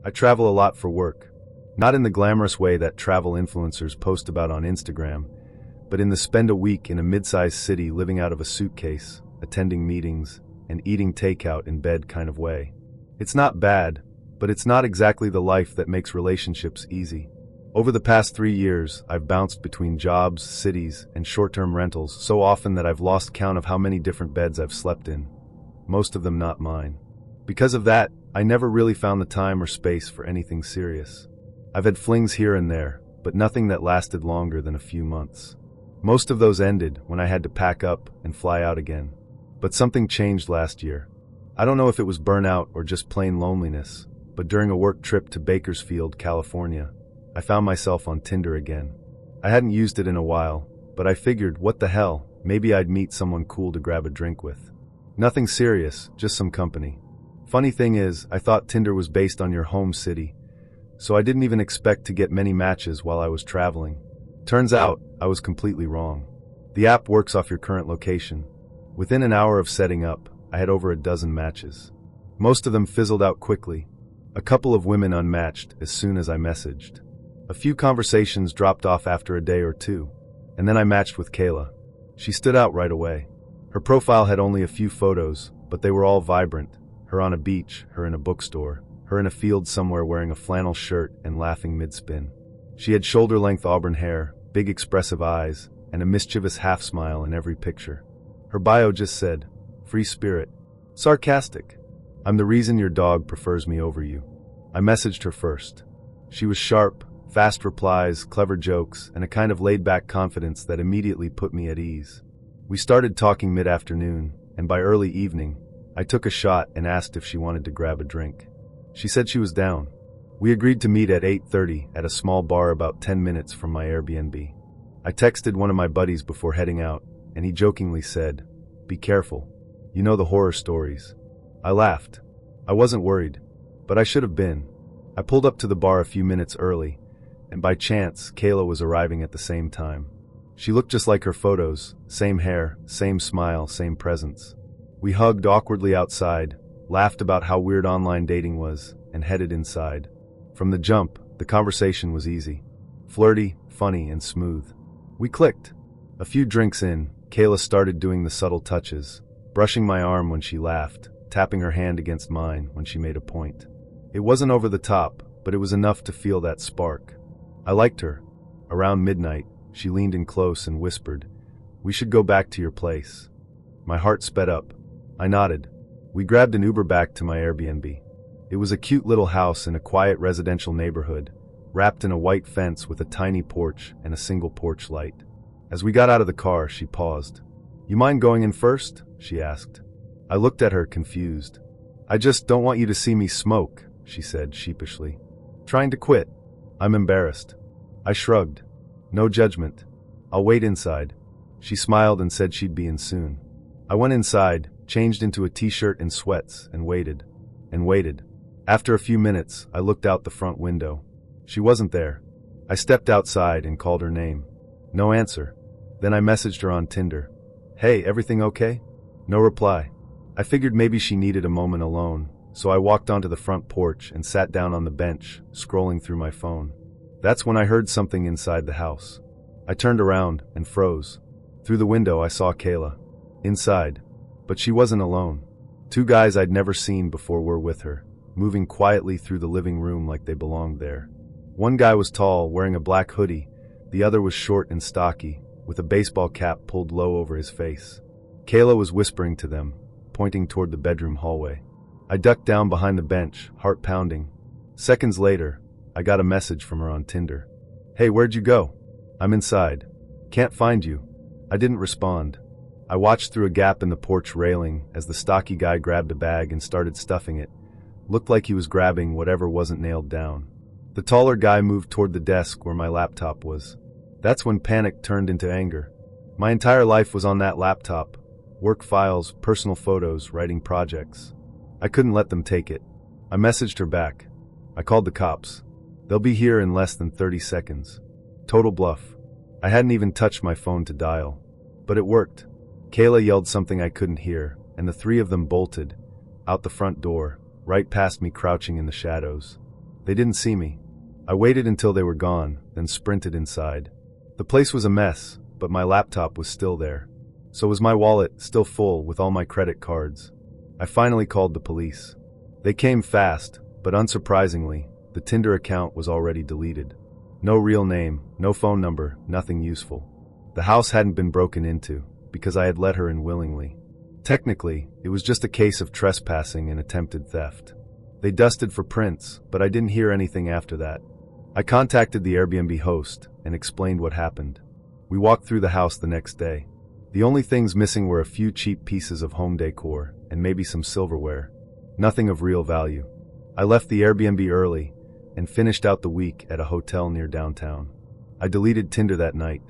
I travel a lot for work. Not in the glamorous way that travel influencers post about on Instagram, but in the spend a week in a mid-sized city living out of a suitcase, attending meetings, and eating takeout in bed kind of way. It's not bad, but it's not exactly the life that makes relationships easy. Over the past 3 years, I've bounced between jobs, cities, and short-term rentals so often that I've lost count of how many different beds I've slept in, most of them not mine. Because of that, I never really found the time or space for anything serious. I've had flings here and there, but nothing that lasted longer than a few months. Most of those ended when I had to pack up and fly out again. But something changed last year. I don't know if it was burnout or just plain loneliness, but during a work trip to Bakersfield, California, I found myself on Tinder again. I hadn't used it in a while, but I figured, what the hell, maybe I'd meet someone cool to grab a drink with. Nothing serious, just some company. Funny thing is, I thought Tinder was based on your home city, so I didn't even expect to get many matches while I was traveling. Turns out, I was completely wrong. The app works off your current location. Within an hour of setting up, I had over a dozen matches. Most of them fizzled out quickly. A couple of women unmatched as soon as I messaged. A few conversations dropped off after a day or two, and then I matched with Kayla. She stood out right away. Her profile had only a few photos, but they were all vibrant. Her on a beach, her in a bookstore, her in a field somewhere wearing a flannel shirt and laughing mid-spin. She had shoulder-length auburn hair, big expressive eyes, and a mischievous half-smile in every picture. Her bio just said, "Free spirit." Sarcastic. "I'm the reason your dog prefers me over you." I messaged her first. She was sharp, fast replies, clever jokes, and a kind of laid-back confidence that immediately put me at ease. We started talking mid-afternoon, and by early evening, I took a shot and asked if she wanted to grab a drink. She said she was down. We agreed to meet at 8:30 at a small bar about 10 minutes from my Airbnb. I texted one of my buddies before heading out, and he jokingly said, "Be careful. You know the horror stories." I laughed. I wasn't worried, but I should have been. I pulled up to the bar a few minutes early, and by chance, Kayla was arriving at the same time. She looked just like her photos, same hair, same smile, same presence. We hugged awkwardly outside, laughed about how weird online dating was, and headed inside. From the jump, the conversation was easy. Flirty, funny, and smooth. We clicked. A few drinks in, Kayla started doing the subtle touches, brushing my arm when she laughed, tapping her hand against mine when she made a point. It wasn't over the top, but it was enough to feel that spark. I liked her. Around midnight, she leaned in close and whispered, "We should go back to your place." My heart sped up. I nodded. We grabbed an Uber back to my Airbnb. It was a cute little house in a quiet residential neighborhood, wrapped in a white fence with a tiny porch and a single porch light. As we got out of the car, she paused. "You mind going in first?" she asked. I looked at her, confused. "I just don't want you to see me smoke," she said sheepishly. "Trying to quit." I'm embarrassed. I shrugged. "No judgment. I'll wait inside." She smiled and said she'd be in soon. I went inside, changed into a t-shirt and sweats, and waited. And waited. After a few minutes, I looked out the front window. She wasn't there. I stepped outside and called her name. No answer. Then I messaged her on Tinder. "Hey, everything okay?" No reply. I figured maybe she needed a moment alone, so I walked onto the front porch and sat down on the bench, scrolling through my phone. That's when I heard something inside the house. I turned around and froze. Through the window I saw Kayla. Inside. But she wasn't alone. 2 guys I'd never seen before were with her, moving quietly through the living room like they belonged there. One guy was tall, wearing a black hoodie. The other was short and stocky, with a baseball cap pulled low over his face. Kayla was whispering to them, pointing toward the bedroom hallway. I ducked down behind the bench, heart pounding. Seconds later, I got a message from her on Tinder. "Hey, where'd you go?" "I'm inside. Can't find you." I didn't respond. I watched through a gap in the porch railing as the stocky guy grabbed a bag and started stuffing it. Looked like he was grabbing whatever wasn't nailed down. The taller guy moved toward the desk where my laptop was. That's when panic turned into anger. My entire life was on that laptop. Work files, personal photos, writing projects. I couldn't let them take it. I messaged her back. I called the cops. "They'll be here in less than 30 seconds. Total bluff. I hadn't even touched my phone to dial. But it worked. Kayla yelled something I couldn't hear, and the 3 of them bolted, out the front door, right past me crouching in the shadows. They didn't see me. I waited until they were gone, then sprinted inside. The place was a mess, but my laptop was still there. So was my wallet, still full with all my credit cards. I finally called the police. They came fast, but unsurprisingly, the Tinder account was already deleted. No real name, no phone number, nothing useful. The house hadn't been broken into, because I had let her in willingly. Technically, it was just a case of trespassing and attempted theft. They dusted for prints, but I didn't hear anything after that. I contacted the Airbnb host and explained what happened. We walked through the house the next day. The only things missing were a few cheap pieces of home decor and maybe some silverware. Nothing of real value. I left the Airbnb early and finished out the week at a hotel near downtown. I deleted Tinder that night.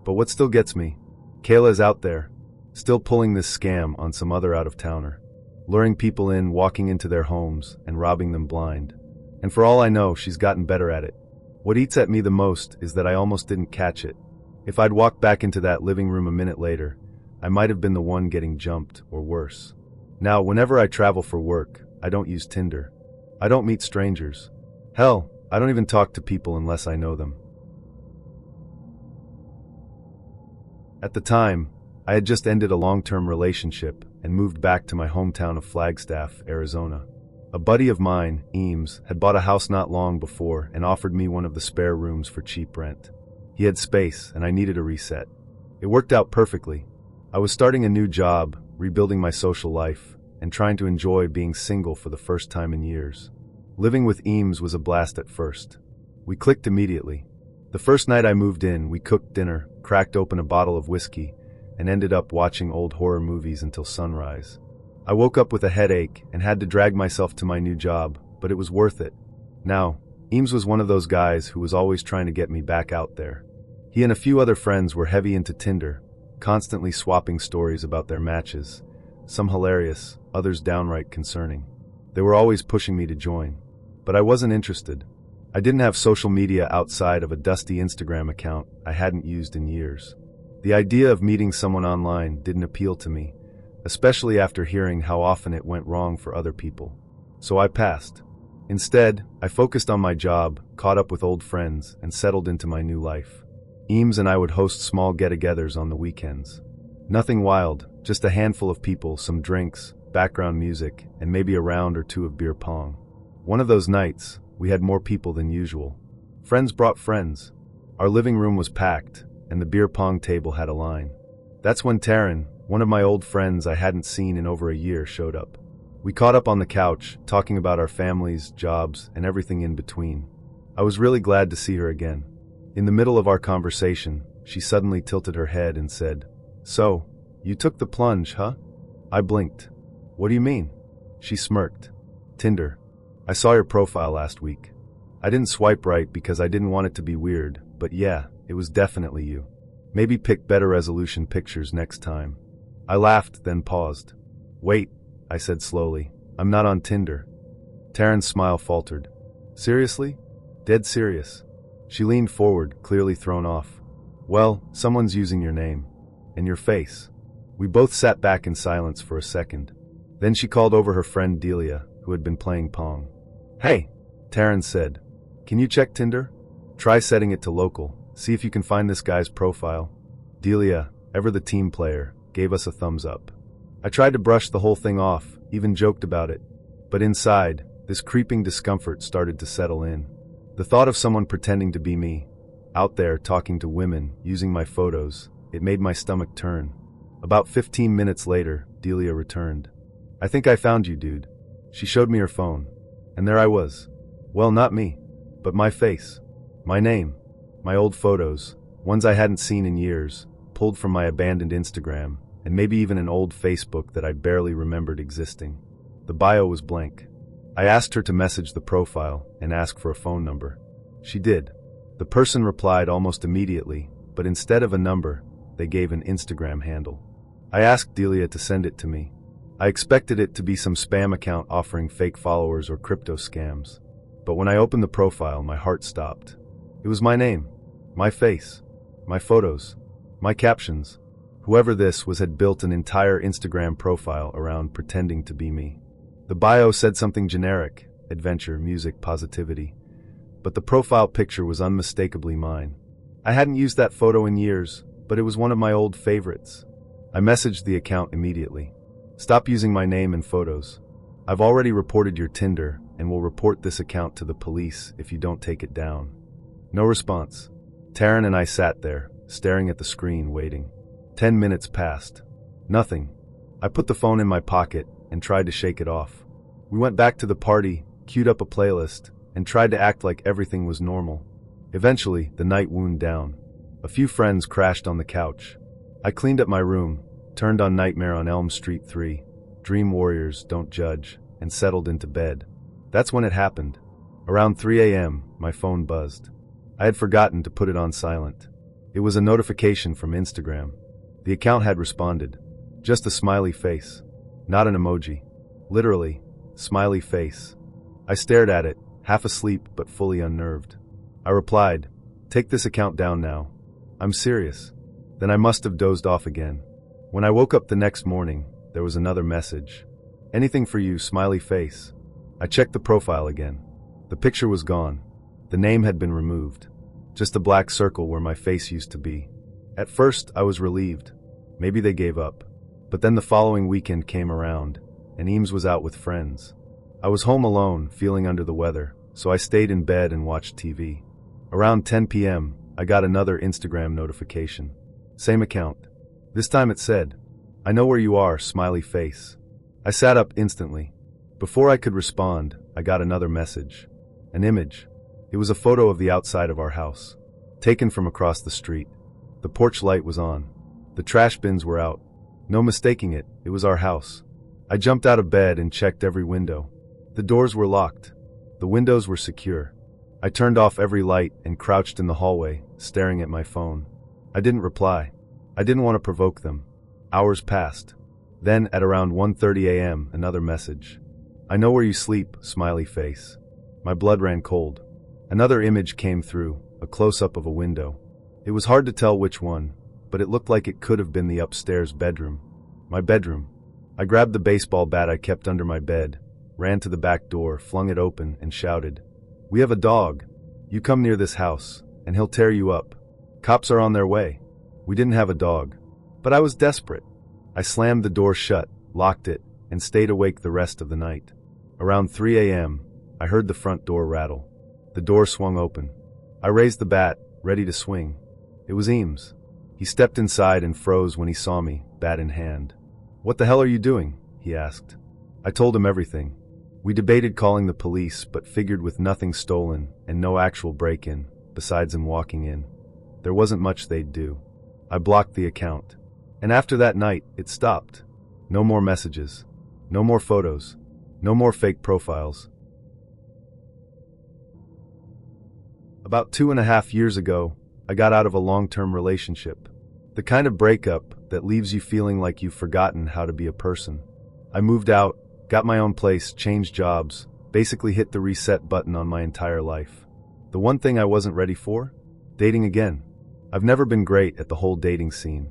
But what still gets me? Kayla is out there, still pulling this scam on some other out-of-towner, luring people in, walking into their homes, and robbing them blind. And for all I know, she's gotten better at it. What eats at me the most is that I almost didn't catch it. If I'd walked back into that living room a minute later, I might have been the one getting jumped, or worse. Now, whenever I travel for work, I don't use Tinder. I don't meet strangers. Hell, I don't even talk to people unless I know them. At the time, I had just ended a long-term relationship and moved back to my hometown of Flagstaff, Arizona. A buddy of mine, Eames, had bought a house not long before and offered me one of the spare rooms for cheap rent. He had space, and I needed a reset. It worked out perfectly. I was starting a new job, rebuilding my social life, and trying to enjoy being single for the first time in years. Living with Eames was a blast at first. We clicked immediately. The first night I moved in, we cooked dinner, cracked open a bottle of whiskey, and ended up watching old horror movies until sunrise. I woke up with a headache and had to drag myself to my new job, but it was worth it. Now, Eames was one of those guys who was always trying to get me back out there. He and a few other friends were heavy into Tinder, constantly swapping stories about their matches, some hilarious, others downright concerning. They were always pushing me to join, but I wasn't interested. I didn't have social media outside of a dusty Instagram account I hadn't used in years. The idea of meeting someone online didn't appeal to me, especially after hearing how often it went wrong for other people. So I passed. Instead, I focused on my job, caught up with old friends, and settled into my new life. Eames and I would host small get-togethers on the weekends. Nothing wild, just a handful of people, some drinks, background music, and maybe a round or two of beer pong. One of those nights, we had more people than usual. Friends brought friends. Our living room was packed, and the beer pong table had a line. That's when Taryn, one of my old friends I hadn't seen in over a year, showed up. We caught up on the couch, talking about our families, jobs, and everything in between. I was really glad to see her again. In the middle of our conversation, she suddenly tilted her head and said, "So, you took the plunge, huh?" I blinked. "What do you mean?" She smirked. "Tinder. I saw your profile last week. I didn't swipe right because I didn't want it to be weird, but yeah, it was definitely you. Maybe pick better resolution pictures next time." I laughed, then paused. "Wait," I said slowly. "I'm not on Tinder." Taryn's smile faltered. "Seriously?" "Dead serious." She leaned forward, clearly thrown off. "Well, someone's using your name. And your face." We both sat back in silence for a second. Then she called over her friend Delia, who had been playing Pong. "Hey," Taryn said. "Can you check Tinder? Try setting it to local. See if you can find this guy's profile." Delia, ever the team player, gave us a thumbs up. I tried to brush the whole thing off, even joked about it. But inside, this creeping discomfort started to settle in. The thought of someone pretending to be me, out there talking to women, using my photos, it made my stomach turn. About 15 minutes later, Delia returned. "I think I found you, dude." She showed me her phone. And there I was. Well, not me, but my face, my name, my old photos, ones I hadn't seen in years, pulled from my abandoned Instagram, and maybe even an old Facebook that I barely remembered existing. The bio was blank. I asked her to message the profile and ask for a phone number. She did. The person replied almost immediately, but instead of a number, they gave an Instagram handle. I asked Delia to send it to me. I expected it to be some spam account offering fake followers or crypto scams. But when I opened the profile, my heart stopped. It was my name, my face, my photos, my captions. Whoever this was had built an entire Instagram profile around pretending to be me. The bio said something generic: adventure, music, positivity. but the profile picture was unmistakably mine. I hadn't used that photo in years, but it was one of my old favorites. I messaged the account immediately. Stop using my name and photos. I've already reported your Tinder and will report this account to the police if you don't take it down. No response. Taryn and I sat there, staring at the screen, waiting. 10 minutes passed. Nothing. I put the phone in my pocket and tried to shake it off. We went back to the party, queued up a playlist, and tried to act like everything was normal. Eventually, the night wound down. A few friends crashed on the couch. I cleaned up my room, turned on Nightmare on Elm Street 3, Dream Warriors Don't Judge, and settled into bed. That's when it happened. Around 3 a.m., my phone buzzed. I had forgotten to put it on silent. It was a notification from Instagram. The account had responded. Just a smiley face. Not an emoji. Literally, smiley face. I stared at it, half asleep but fully unnerved. I replied, "Take this account down now. I'm serious." Then I must have dozed off again. When I woke up the next morning, there was another message. "Anything for you, smiley face." I checked the profile again. The picture was gone. The name had been removed. Just a black circle where my face used to be. At first, I was relieved. Maybe they gave up. But then the following weekend came around, and Eames was out with friends. I was home alone, feeling under the weather, so I stayed in bed and watched TV. Around 10 p.m., I got another Instagram notification. Same account. This time it said, "I know where you are, smiley face." I sat up instantly. Before I could respond, I got another message. An image. It was a photo of the outside of our house, taken from across the street. The porch light was on. The trash bins were out. No mistaking it, it was our house. I jumped out of bed and checked every window. The doors were locked. The windows were secure. I turned off every light and crouched in the hallway, staring at my phone. I didn't reply. I didn't want to provoke them. Hours passed. Then, at around 1:30 a.m., another message. "I know where you sleep, smiley face." My blood ran cold. Another image came through, a close-up of a window. It was hard to tell which one, but it looked like it could have been the upstairs bedroom. My bedroom. I grabbed the baseball bat I kept under my bed, ran to the back door, flung it open, and shouted, "We have a dog. You come near this house, and he'll tear you up. Cops are on their way." We didn't have a dog, but I was desperate. I slammed the door shut, locked it, and stayed awake the rest of the night. Around 3 a.m., I heard the front door rattle. The door swung open. I raised the bat, ready to swing. It was Eames. He stepped inside and froze when he saw me, bat in hand. "What the hell are you doing?" he asked. I told him everything. We debated calling the police, but figured with nothing stolen and no actual break-in, besides him walking in, there wasn't much they'd do. I blocked the account. And after that night, it stopped. No more messages. No more photos. No more fake profiles. About 2.5 years ago, I got out of a long-term relationship. The kind of breakup that leaves you feeling like you've forgotten how to be a person. I moved out, got my own place, changed jobs, basically hit the reset button on my entire life. The one thing I wasn't ready for? Dating again. I've never been great at the whole dating scene.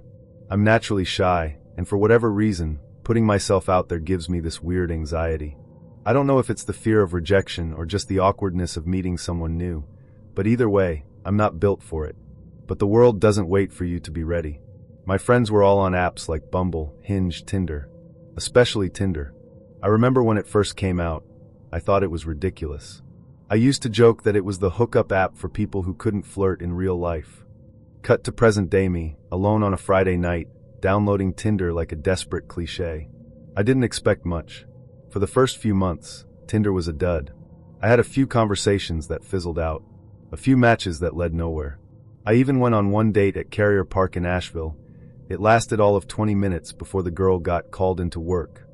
I'm naturally shy, and for whatever reason, putting myself out there gives me this weird anxiety. I don't know if it's the fear of rejection or just the awkwardness of meeting someone new, but either way, I'm not built for it. But the world doesn't wait for you to be ready. My friends were all on apps like Bumble, Hinge, Tinder. Especially Tinder. I remember when it first came out, I thought it was ridiculous. I used to joke that it was the hookup app for people who couldn't flirt in real life. Cut to present day me, alone on a Friday night, downloading Tinder like a desperate cliche. I didn't expect much. For the first few months, Tinder was a dud. I had a few conversations that fizzled out. A few matches that led nowhere. I even went on one date at Carrier Park in Asheville. It lasted all of 20 minutes before the girl got called into work.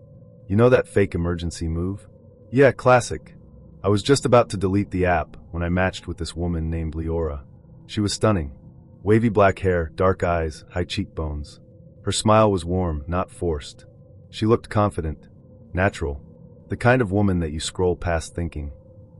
You know that fake emergency move? Yeah, classic. I was just about to delete the app when I matched with this woman named Leora. She was stunning. Wavy black hair, dark eyes, high cheekbones. Her smile was warm, not forced. She looked confident, natural. The kind of woman that you scroll past thinking,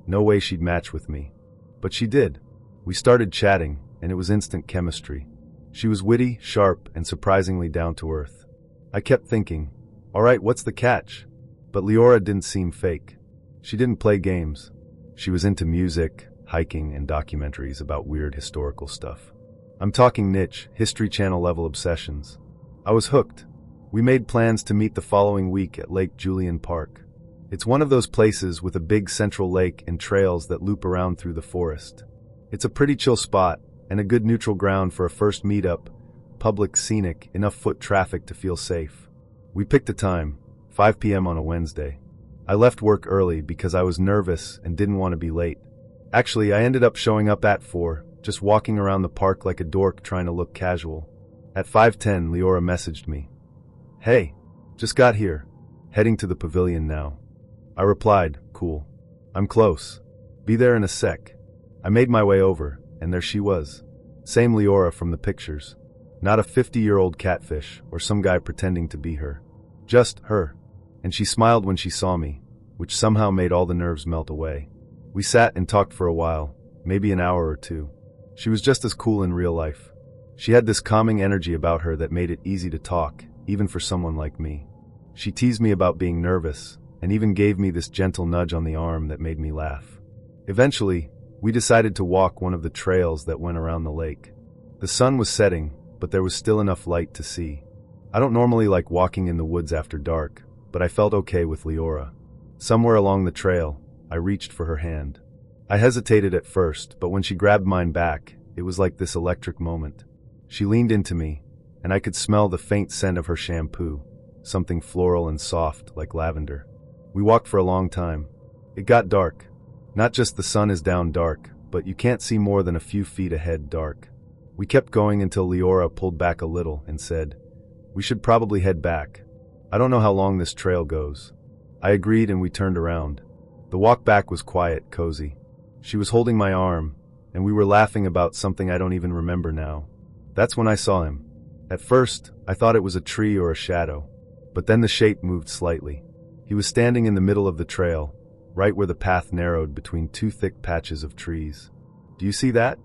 no way she'd match with me. But she did. We started chatting, and it was instant chemistry. She was witty, sharp, and surprisingly down to earth. I kept thinking, alright, what's the catch? But Leora didn't seem fake. She didn't play games. She was into music, hiking, and documentaries about weird historical stuff. I'm talking niche, History Channel level obsessions. I was hooked. We made plans to meet the following week at Lake Julian Park. It's one of those places with a big central lake and trails that loop around through the forest. It's a pretty chill spot and a good neutral ground for a first meetup, public, scenic, enough foot traffic to feel safe. We picked a time, 5 p.m. on a Wednesday. I left work early because I was nervous and didn't want to be late. Actually, I ended up showing up at 4, just walking around the park like a dork trying to look casual. At 5:10, Leora messaged me. "Hey, just got here. Heading to the pavilion now." I replied, "Cool. I'm close. Be there in a sec." I made my way over, and there she was. Same Leora from the pictures. Not a 50-year-old catfish or some guy pretending to be her. Just her. And she smiled when she saw me, which somehow made all the nerves melt away. We sat and talked for a while, maybe an hour or two. She was just as cool in real life. She had this calming energy about her that made it easy to talk, even for someone like me. She teased me about being nervous, and even gave me this gentle nudge on the arm that made me laugh. Eventually, we decided to walk one of the trails that went around the lake. The sun was setting, but there was still enough light to see. I don't normally like walking in the woods after dark, but I felt okay with Leora. Somewhere along the trail, I reached for her hand. I hesitated at first, but when she grabbed mine back, it was like this electric moment. She leaned into me, and I could smell the faint scent of her shampoo, something floral and soft like lavender. We walked for a long time. It got dark. Not just the sun is down dark, but you can't see more than a few feet ahead dark. We kept going until Leora pulled back a little and said, "We should probably head back. I don't know how long this trail goes." I agreed and we turned around. The walk back was quiet, cozy. She was holding my arm, and we were laughing about something I don't even remember now. That's when I saw him. At first, I thought it was a tree or a shadow, but then the shape moved slightly. He was standing in the middle of the trail, right where the path narrowed between two thick patches of trees. "Do you see that?"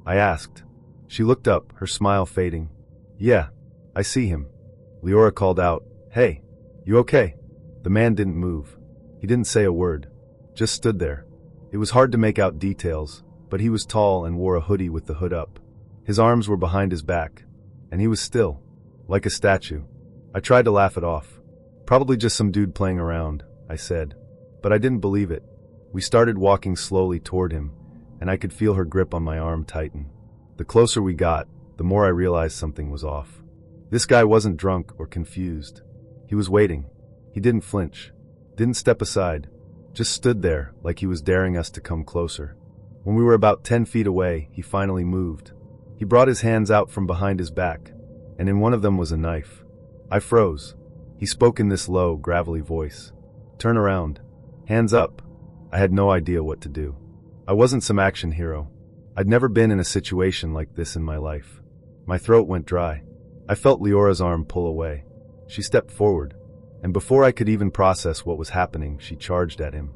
I asked. She looked up, her smile fading. "Yeah, I see him." Leora called out, "Hey, you okay?" The man didn't move. He didn't say a word, just stood there. It was hard to make out details, but he was tall and wore a hoodie with the hood up. His arms were behind his back, and he was still, like a statue. I tried to laugh it off. "Probably just some dude playing around," I said. But I didn't believe it. We started walking slowly toward him, and I could feel her grip on my arm tighten. The closer we got, the more I realized something was off. This guy wasn't drunk or confused. He was waiting. He didn't flinch, didn't step aside, just stood there like he was daring us to come closer. When we were about 10 feet away, he finally moved. He brought his hands out from behind his back, and in one of them was a knife. I froze. He spoke in this low, gravelly voice. "Turn around. Hands up." I had no idea what to do. I wasn't some action hero. I'd never been in a situation like this in my life. My throat went dry. I felt Leora's arm pull away. She stepped forward, and before I could even process what was happening, she charged at him.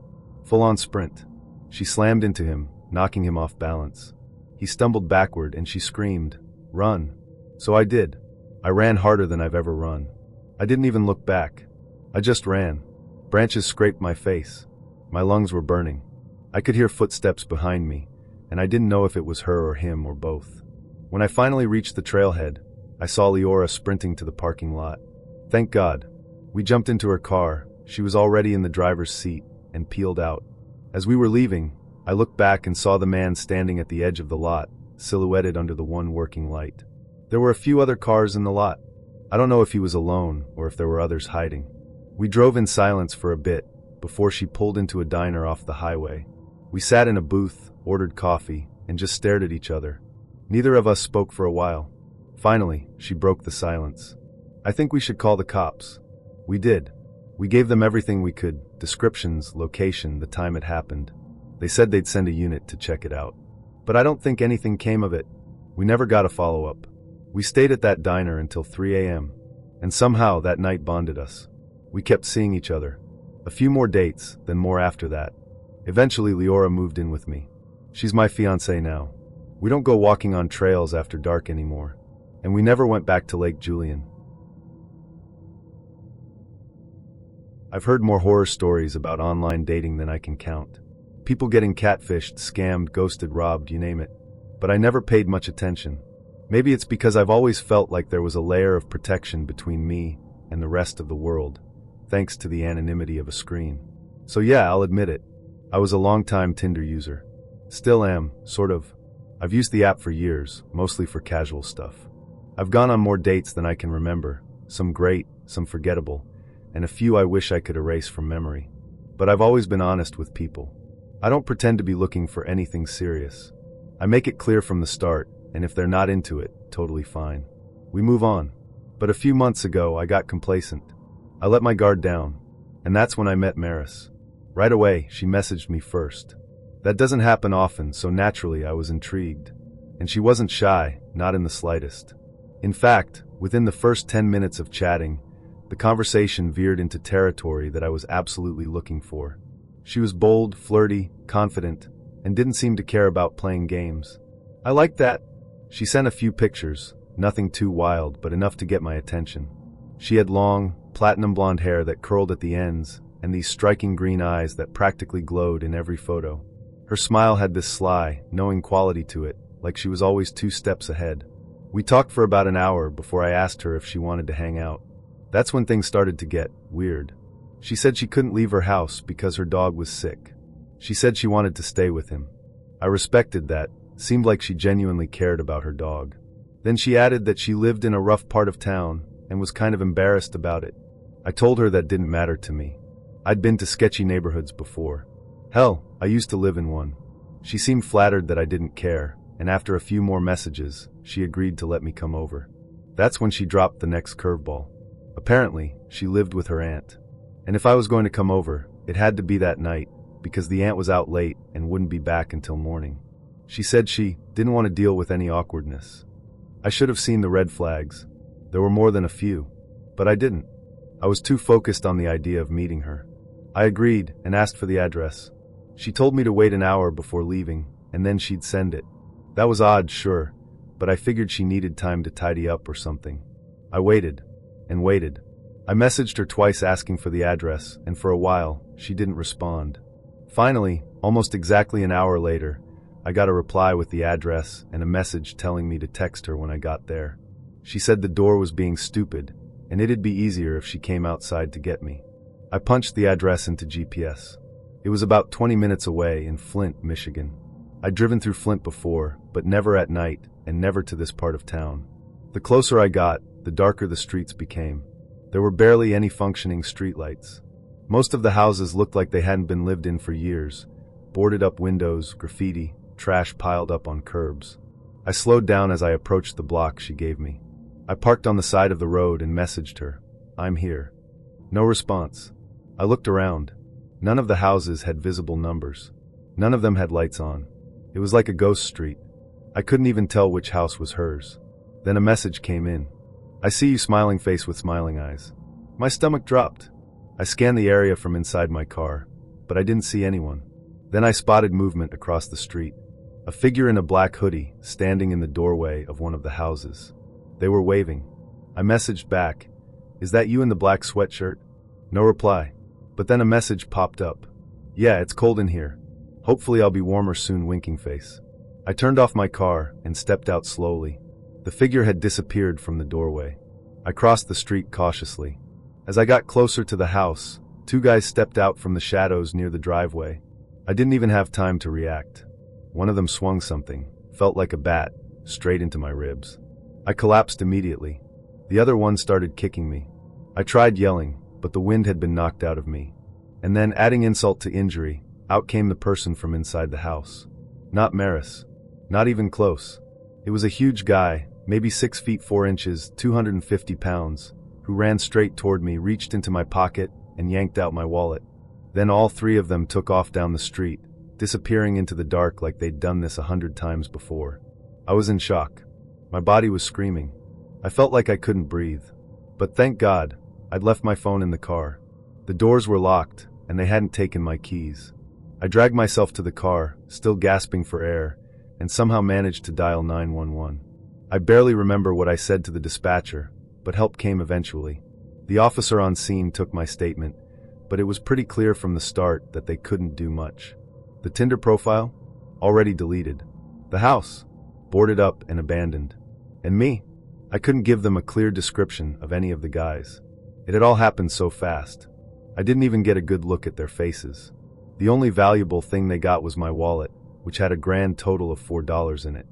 Full-on sprint. She slammed into him, knocking him off balance. He stumbled backward and she screamed, "Run." So I did. I ran harder than I've ever run. I didn't even look back. I just ran. Branches scraped my face. My lungs were burning. I could hear footsteps behind me, and I didn't know if it was her or him or both. When I finally reached the trailhead, I saw Leora sprinting to the parking lot. Thank God. We jumped into her car. She was already in the driver's seat and peeled out. As we were leaving, I looked back and saw the man standing at the edge of the lot, silhouetted under the one working light. There were a few other cars in the lot. I don't know if he was alone or if there were others hiding. We drove in silence for a bit before she pulled into a diner off the highway. We sat in a booth, ordered coffee, and just stared at each other. Neither of us spoke for a while. Finally, she broke the silence. "I think we should call the cops." We did. We gave them everything we could, descriptions, location, the time it happened. They said they'd send a unit to check it out. But I don't think anything came of it. We never got a follow-up. We stayed at that diner until 3 a.m., and somehow that night bonded us. We kept seeing each other. A few more dates, then more after that. Eventually, Leora moved in with me. She's my fiancée now. We don't go walking on trails after dark anymore, and we never went back to Lake Julian. I've heard more horror stories about online dating than I can count. People getting catfished, scammed, ghosted, robbed, you name it. But I never paid much attention. Maybe it's because I've always felt like there was a layer of protection between me and the rest of the world, thanks to the anonymity of a screen. So yeah, I'll admit it. I was a long-time Tinder user. Still am, sort of. I've used the app for years, mostly for casual stuff. I've gone on more dates than I can remember, some great, some forgettable, and a few I wish I could erase from memory. But I've always been honest with people. I don't pretend to be looking for anything serious. I make it clear from the start, and if they're not into it, totally fine. We move on. But a few months ago, I got complacent. I let my guard down, and that's when I met Maris. Right away, she messaged me first. That doesn't happen often, so naturally I was intrigued. And she wasn't shy, not in the slightest. In fact, within the first 10 minutes of chatting, the conversation veered into territory that I was absolutely looking for. She was bold, flirty, confident, and didn't seem to care about playing games. I liked that. She sent a few pictures, nothing too wild, but enough to get my attention. She had long, platinum blonde hair that curled at the ends, and these striking green eyes that practically glowed in every photo. Her smile had this sly, knowing quality to it, like she was always 2 steps ahead. We talked for about an hour before I asked her if she wanted to hang out. That's when things started to get weird. She said she couldn't leave her house because her dog was sick. She said she wanted to stay with him. I respected that. Seemed like she genuinely cared about her dog. Then she added that she lived in a rough part of town and was kind of embarrassed about it. I told her that didn't matter to me. I'd been to sketchy neighborhoods before. Hell, I used to live in one. She seemed flattered that I didn't care, and after a few more messages, she agreed to let me come over. That's when she dropped the next curveball. Apparently, she lived with her aunt. And if I was going to come over, it had to be that night, because the aunt was out late and wouldn't be back until morning. She said she didn't want to deal with any awkwardness. I should have seen the red flags. There were more than a few, but I didn't. I was too focused on the idea of meeting her. I agreed and asked for the address. She told me to wait an hour before leaving, and then she'd send it. That was odd, sure, but I figured she needed time to tidy up or something. I waited and waited. I messaged her twice asking for the address, and for a while, she didn't respond. Finally, almost exactly an hour later, I got a reply with the address and a message telling me to text her when I got there. She said the door was being stupid, and it'd be easier if she came outside to get me. I punched the address into GPS. It was about 20 minutes away in Flint, Michigan. I'd driven through Flint before, but never at night and never to this part of town. The closer I got, the darker the streets became. There were barely any functioning streetlights. Most of the houses looked like they hadn't been lived in for years. Boarded up windows, graffiti, trash piled up on curbs. I slowed down as I approached the block she gave me. I parked on the side of the road and messaged her, "I'm here." No response. I looked around. None of the houses had visible numbers. None of them had lights on. It was like a ghost street. I couldn't even tell which house was hers. Then a message came in. "I see you, smiling face with smiling eyes." My stomach dropped. I scanned the area from inside my car, but I didn't see anyone. Then I spotted movement across the street. A figure in a black hoodie standing in the doorway of one of the houses. They were waving. I messaged back, "Is that you in the black sweatshirt?" No reply. But then a message popped up. "Yeah, it's cold in here. Hopefully I'll be warmer soon, winking face." I turned off my car and stepped out slowly. The figure had disappeared from the doorway. I crossed the street cautiously. As I got closer to the house, 2 guys stepped out from the shadows near the driveway. I didn't even have time to react. One of them swung something, felt like a bat, straight into my ribs. I collapsed immediately. The other one started kicking me. I tried yelling, but the wind had been knocked out of me. And then, adding insult to injury, out came the person from inside the house. Not Maris. Not even close. It was a huge guy, maybe 6 feet 4 inches, 250 pounds, who ran straight toward me, reached into my pocket, and yanked out my wallet. Then all 3 of them took off down the street, disappearing into the dark like they'd done this 100 times before. I was in shock. My body was screaming. I felt like I couldn't breathe. But thank God, I'd left my phone in the car. The doors were locked, and they hadn't taken my keys. I dragged myself to the car, still gasping for air, and somehow managed to dial 911. I barely remember what I said to the dispatcher, but help came eventually. The officer on scene took my statement, but it was pretty clear from the start that they couldn't do much. The Tinder profile? Already deleted. The house? Boarded up and abandoned. And me? I couldn't give them a clear description of any of the guys. It had all happened so fast. I didn't even get a good look at their faces. The only valuable thing they got was my wallet, which had a grand total of $4 in it.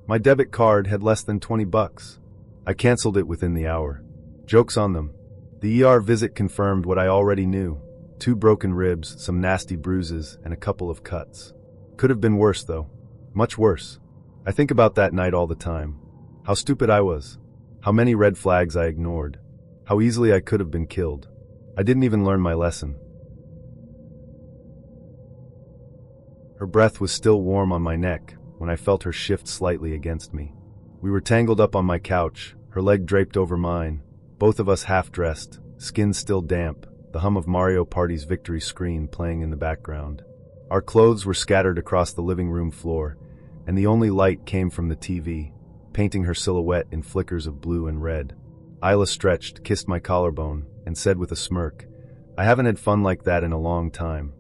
My debit card had less than $20. I canceled it within the hour. Joke's on them. The ER visit confirmed what I already knew. 2 broken ribs, some nasty bruises, and a couple of cuts. Could have been worse, though. Much worse. I think about that night all the time. How stupid I was. How many red flags I ignored. How easily I could have been killed. I didn't even learn my lesson. Her breath was still warm on my neck when I felt her shift slightly against me. We were tangled up on my couch, her leg draped over mine, both of us half-dressed, skin still damp, the hum of Mario Party's victory screen playing in the background. Our clothes were scattered across the living room floor, and the only light came from the TV, painting her silhouette in flickers of blue and red. Isla stretched, kissed my collarbone, and said with a smirk, "I haven't had fun like that in a long time."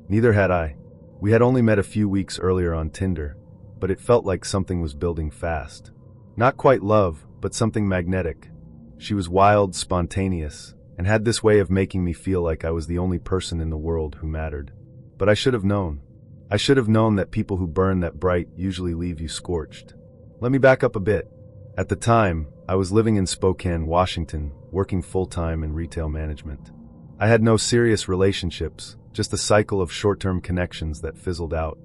Neither had I. We had only met a few weeks earlier on Tinder, but it felt like something was building fast. Not quite love, but something magnetic. She was wild, spontaneous, and had this way of making me feel like I was the only person in the world who mattered. But I should have known. I should have known that people who burn that bright usually leave you scorched. Let me back up a bit. At the time, I was living in Spokane, Washington, working full-time in retail management. I had no serious relationships, just a cycle of short-term connections that fizzled out.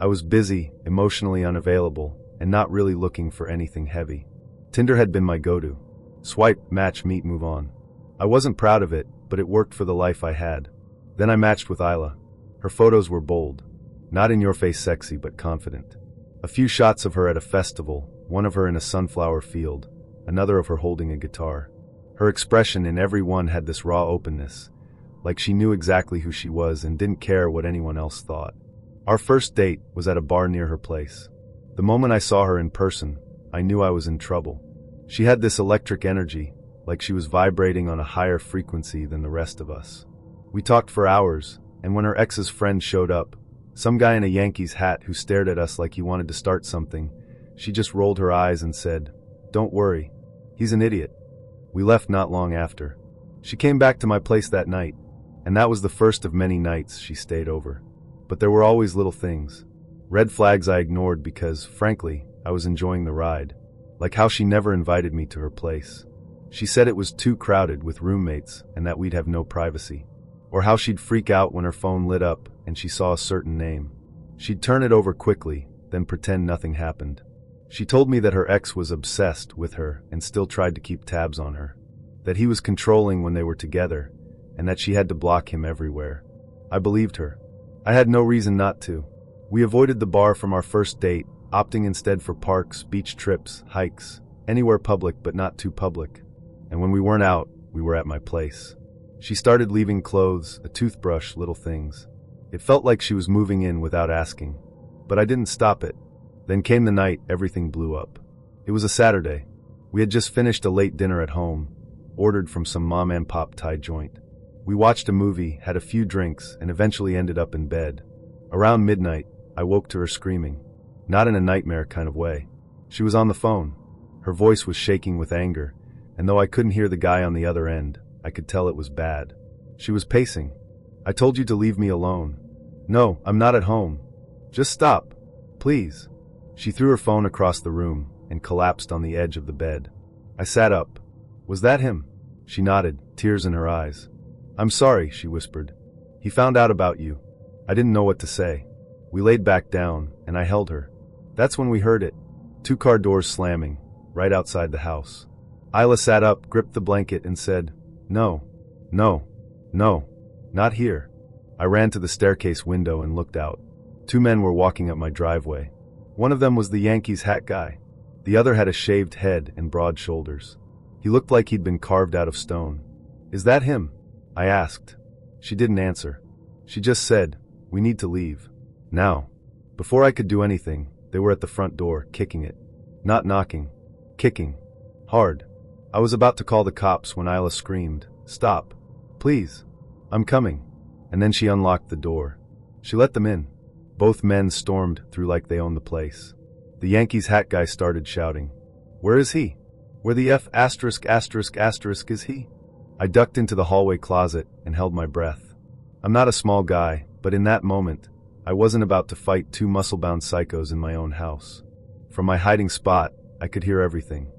I was busy, emotionally unavailable, and not really looking for anything heavy. Tinder had been my go-to. Swipe, match, meet, move on. I wasn't proud of it, but it worked for the life I had. Then I matched with Isla. Her photos were bold. Not in-your-face sexy, but confident. A few shots of her at a festival, one of her in a sunflower field, another of her holding a guitar. Her expression in every one had this raw openness, like she knew exactly who she was and didn't care what anyone else thought. Our first date was at a bar near her place. The moment I saw her in person, I knew I was in trouble. She had this electric energy, like she was vibrating on a higher frequency than the rest of us. We talked for hours, and when her ex's friend showed up, some guy in a Yankees hat who stared at us like he wanted to start something, she just rolled her eyes and said, "Don't worry, he's an idiot." We left not long after. She came back to my place that night, and that was the first of many nights she stayed over. But there were always little things. Red flags I ignored because, frankly, I was enjoying the ride. Like how she never invited me to her place. She said it was too crowded with roommates and that we'd have no privacy. Or how she'd freak out when her phone lit up and she saw a certain name. She'd turn it over quickly, then pretend nothing happened. She told me that her ex was obsessed with her and still tried to keep tabs on her. That he was controlling when they were together, and that she had to block him everywhere. I believed her. I had no reason not to. We avoided the bar from our first date, opting instead for parks, beach trips, hikes, anywhere public but not too public. And when we weren't out, we were at my place. She started leaving clothes, a toothbrush, little things. It felt like she was moving in without asking. But I didn't stop it. Then came the night everything blew up. It was a Saturday. We had just finished a late dinner at home, ordered from some mom-and-pop Thai joint. We watched a movie, had a few drinks, and eventually ended up in bed. Around midnight, I woke to her screaming. Not in a nightmare kind of way. She was on the phone. Her voice was shaking with anger, and though I couldn't hear the guy on the other end, I could tell it was bad. She was pacing. "I told you to leave me alone." "No, I'm not at home. Just stop. Please." She threw her phone across the room and collapsed on the edge of the bed. I sat up. "Was that him?" She nodded, tears in her eyes. "I'm sorry," she whispered. "He found out about you." I didn't know what to say. We laid back down, and I held her. That's when we heard it. 2 car doors slamming, right outside the house. Isla sat up, gripped the blanket, and said, No, not here." I ran to the staircase window and looked out. 2 men were walking up my driveway. One of them was the Yankees hat guy. The other had a shaved head and broad shoulders. He looked like he'd been carved out of stone. "Is that him?" I asked. She didn't answer. She just said, "We need to leave. Now." Before I could do anything, they were at the front door, kicking it. Not knocking. Kicking. Hard. I was about to call the cops when Isla screamed, "Stop. Please. I'm coming." And then she unlocked the door. She let them in. Both men stormed through like they owned the place. The Yankees hat guy started shouting, "Where is he? Where the F*** is he?" I ducked into the hallway closet and held my breath. I'm not a small guy, but in that moment, I wasn't about to fight two muscle-bound psychos in my own house. From my hiding spot, I could hear everything.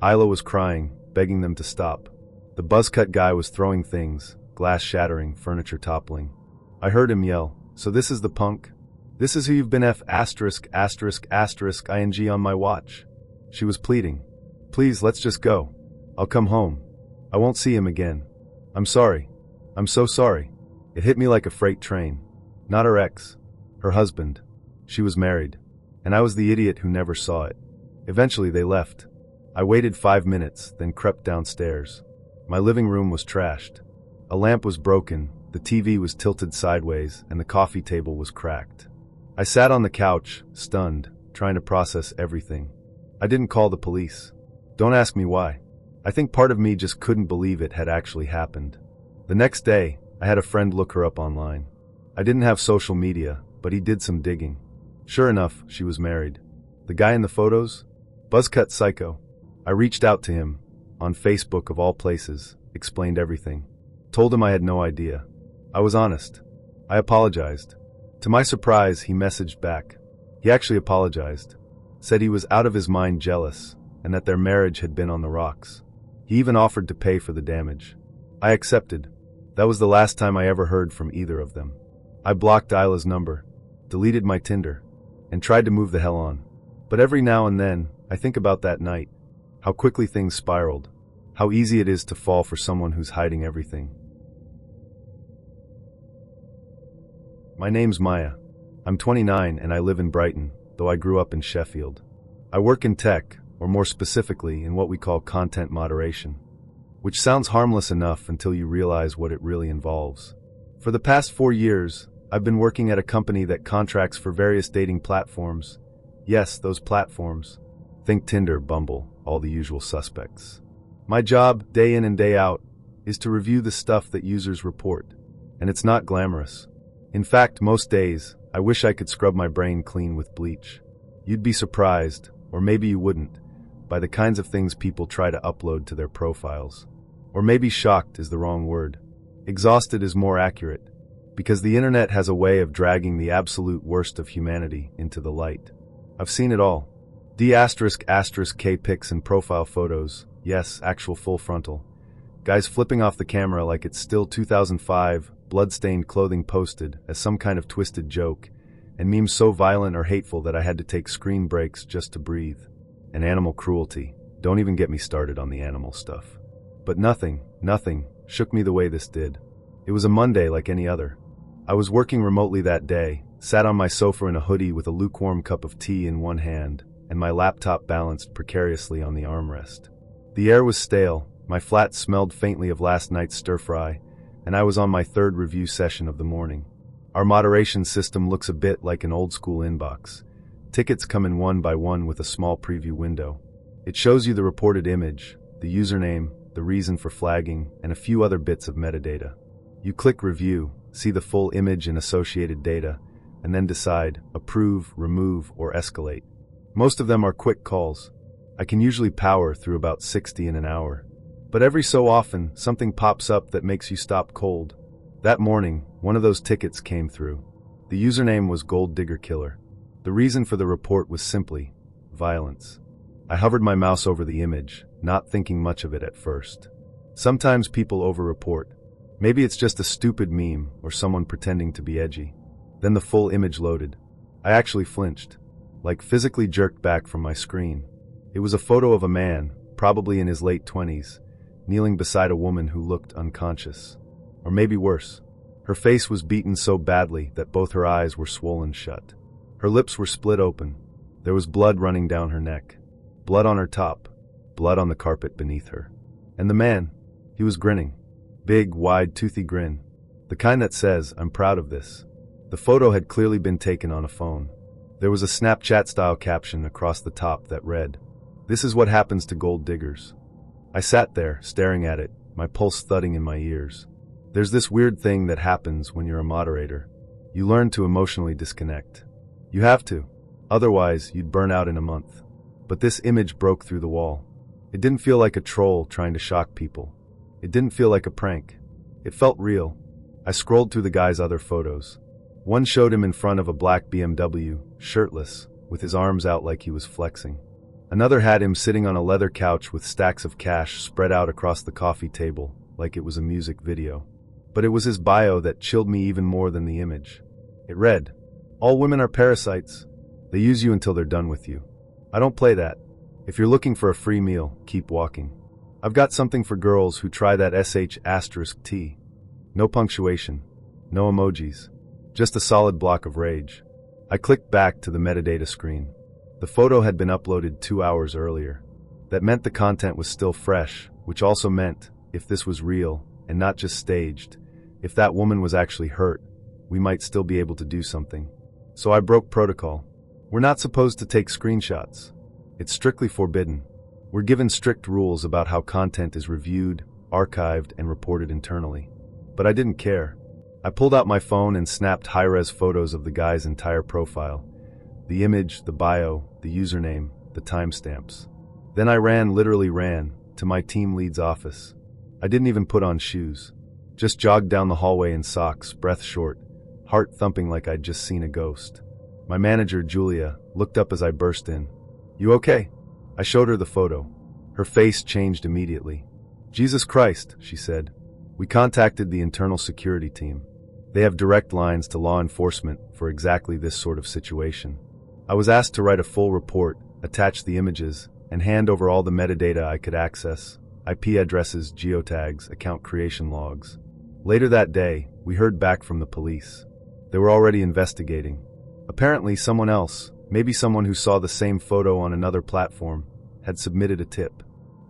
Isla was crying, begging them to stop. The buzzcut guy was throwing things, glass shattering, furniture toppling. I heard him yell, "So this is the punk? This is who you've been ing on my watch." She was pleading. "Please, let's just go. I'll come home. I won't see him again. I'm sorry. I'm so sorry." It hit me like a freight train. Not her ex. Her husband. She was married. And I was the idiot who never saw it. Eventually they left. I waited 5 minutes, then crept downstairs. My living room was trashed. A lamp was broken, the TV was tilted sideways, and the coffee table was cracked. I sat on the couch, stunned, trying to process everything. I didn't call the police. Don't ask me why. I think part of me just couldn't believe it had actually happened. The next day, I had a friend look her up online. I didn't have social media, but he did some digging. Sure enough, she was married. The guy in the photos? Buzzcut psycho. I reached out to him, on Facebook of all places, explained everything. Told him I had no idea. I was honest. I apologized. To my surprise, he messaged back. He actually apologized. Said he was out of his mind jealous, and that their marriage had been on the rocks. He even offered to pay for the damage. I accepted. That was the last time I ever heard from either of them. I blocked Isla's number, deleted my Tinder, and tried to move the hell on. But every now and then, I think about that night. How quickly things spiraled. How easy it is to fall for someone who's hiding everything. My name's Maya. I'm 29 and I live in Brighton, though I grew up in Sheffield. I work in tech, or more specifically in what we call content moderation, which sounds harmless enough until you realize what it really involves. For the past 4 years, I've been working at a company that contracts for various dating platforms. Yes, those platforms. Think Tinder, Bumble, all the usual suspects. My job, day in and day out, is to review the stuff that users report. And it's not glamorous. In fact, most days, I wish I could scrub my brain clean with bleach. You'd be surprised, or maybe you wouldn't, by the kinds of things people try to upload to their profiles. Or maybe shocked is the wrong word. Exhausted is more accurate, because the internet has a way of dragging the absolute worst of humanity into the light. I've seen it all. D***K pics and profile photos, yes, actual full frontal. Guys flipping off the camera like it's still 2005, blood-stained clothing posted as some kind of twisted joke, and memes so violent or hateful that I had to take screen breaks just to breathe. And animal cruelty. Don't even get me started on the animal stuff. But nothing shook me the way this did. It was a Monday like any other. I was working remotely that day, sat on my sofa in a hoodie with a lukewarm cup of tea in one hand, and my laptop balanced precariously on the armrest. The air was stale, my flat smelled faintly of last night's stir-fry, and I was on my third review session of the morning. Our moderation system looks a bit like an old-school inbox. Tickets come in one by one with a small preview window. It shows you the reported image, the username, the reason for flagging, and a few other bits of metadata. You click Review, see the full image and associated data, and then decide Approve, Remove, or Escalate. Most of them are quick calls. I can usually power through about 60 in an hour. But every so often, something pops up that makes you stop cold. That morning, one of those tickets came through. The username was Gold Digger Killer. The reason for the report was simply violence. I hovered my mouse over the image, not thinking much of it at first. Sometimes people overreport. Maybe it's just a stupid meme or someone pretending to be edgy. Then the full image loaded. I actually flinched, like physically jerked back from my screen. It was a photo of a man, probably in his late 20s, kneeling beside a woman who looked unconscious. Or maybe worse. Her face was beaten so badly that both her eyes were swollen shut. Her lips were split open. There was blood running down her neck. Blood on her top. Blood on the carpet beneath her. And the man, he was grinning. Big, wide, toothy grin. The kind that says, "I'm proud of this." The photo had clearly been taken on a phone. There was a Snapchat-style caption across the top that read, "This is what happens to gold diggers." I sat there, staring at it, my pulse thudding in my ears. There's this weird thing that happens when you're a moderator. You learn to emotionally disconnect. You have to. Otherwise, you'd burn out in a month. But this image broke through the wall. It didn't feel like a troll trying to shock people. It didn't feel like a prank. It felt real. I scrolled through the guy's other photos. One showed him in front of a black BMW, shirtless, with his arms out like he was flexing. Another had him sitting on a leather couch with stacks of cash spread out across the coffee table, like it was a music video. But it was his bio that chilled me even more than the image. It read, "All women are parasites. They use you until they're done with you." I don't play that. If you're looking for a free meal, keep walking. I've got something for girls who try that sh*t. No punctuation. No emojis. Just a solid block of rage. I clicked back to the metadata screen. The photo had been uploaded 2 hours earlier. That meant the content was still fresh, which also meant, if this was real, and not just staged, if that woman was actually hurt, we might still be able to do something. So I broke protocol. We're not supposed to take screenshots. It's strictly forbidden. We're given strict rules about how content is reviewed, archived, and reported internally. But I didn't care. I pulled out my phone and snapped high-res photos of the guy's entire profile. The image, the bio, the username, the timestamps. Then I literally ran, to my team lead's office. I didn't even put on shoes. Just jogged down the hallway in socks, breath short, heart thumping like I'd just seen a ghost. My manager, Julia, looked up as I burst in. "You okay?" I showed her the photo. Her face changed immediately. "Jesus Christ," she said. "We contacted the internal security team. They have direct lines to law enforcement for exactly this sort of situation. I was asked to write a full report, attach the images, and hand over all the metadata I could access, IP addresses, geotags, account creation logs." Later that day, we heard back from the police. They were already investigating. Apparently someone else, maybe someone who saw the same photo on another platform, had submitted a tip.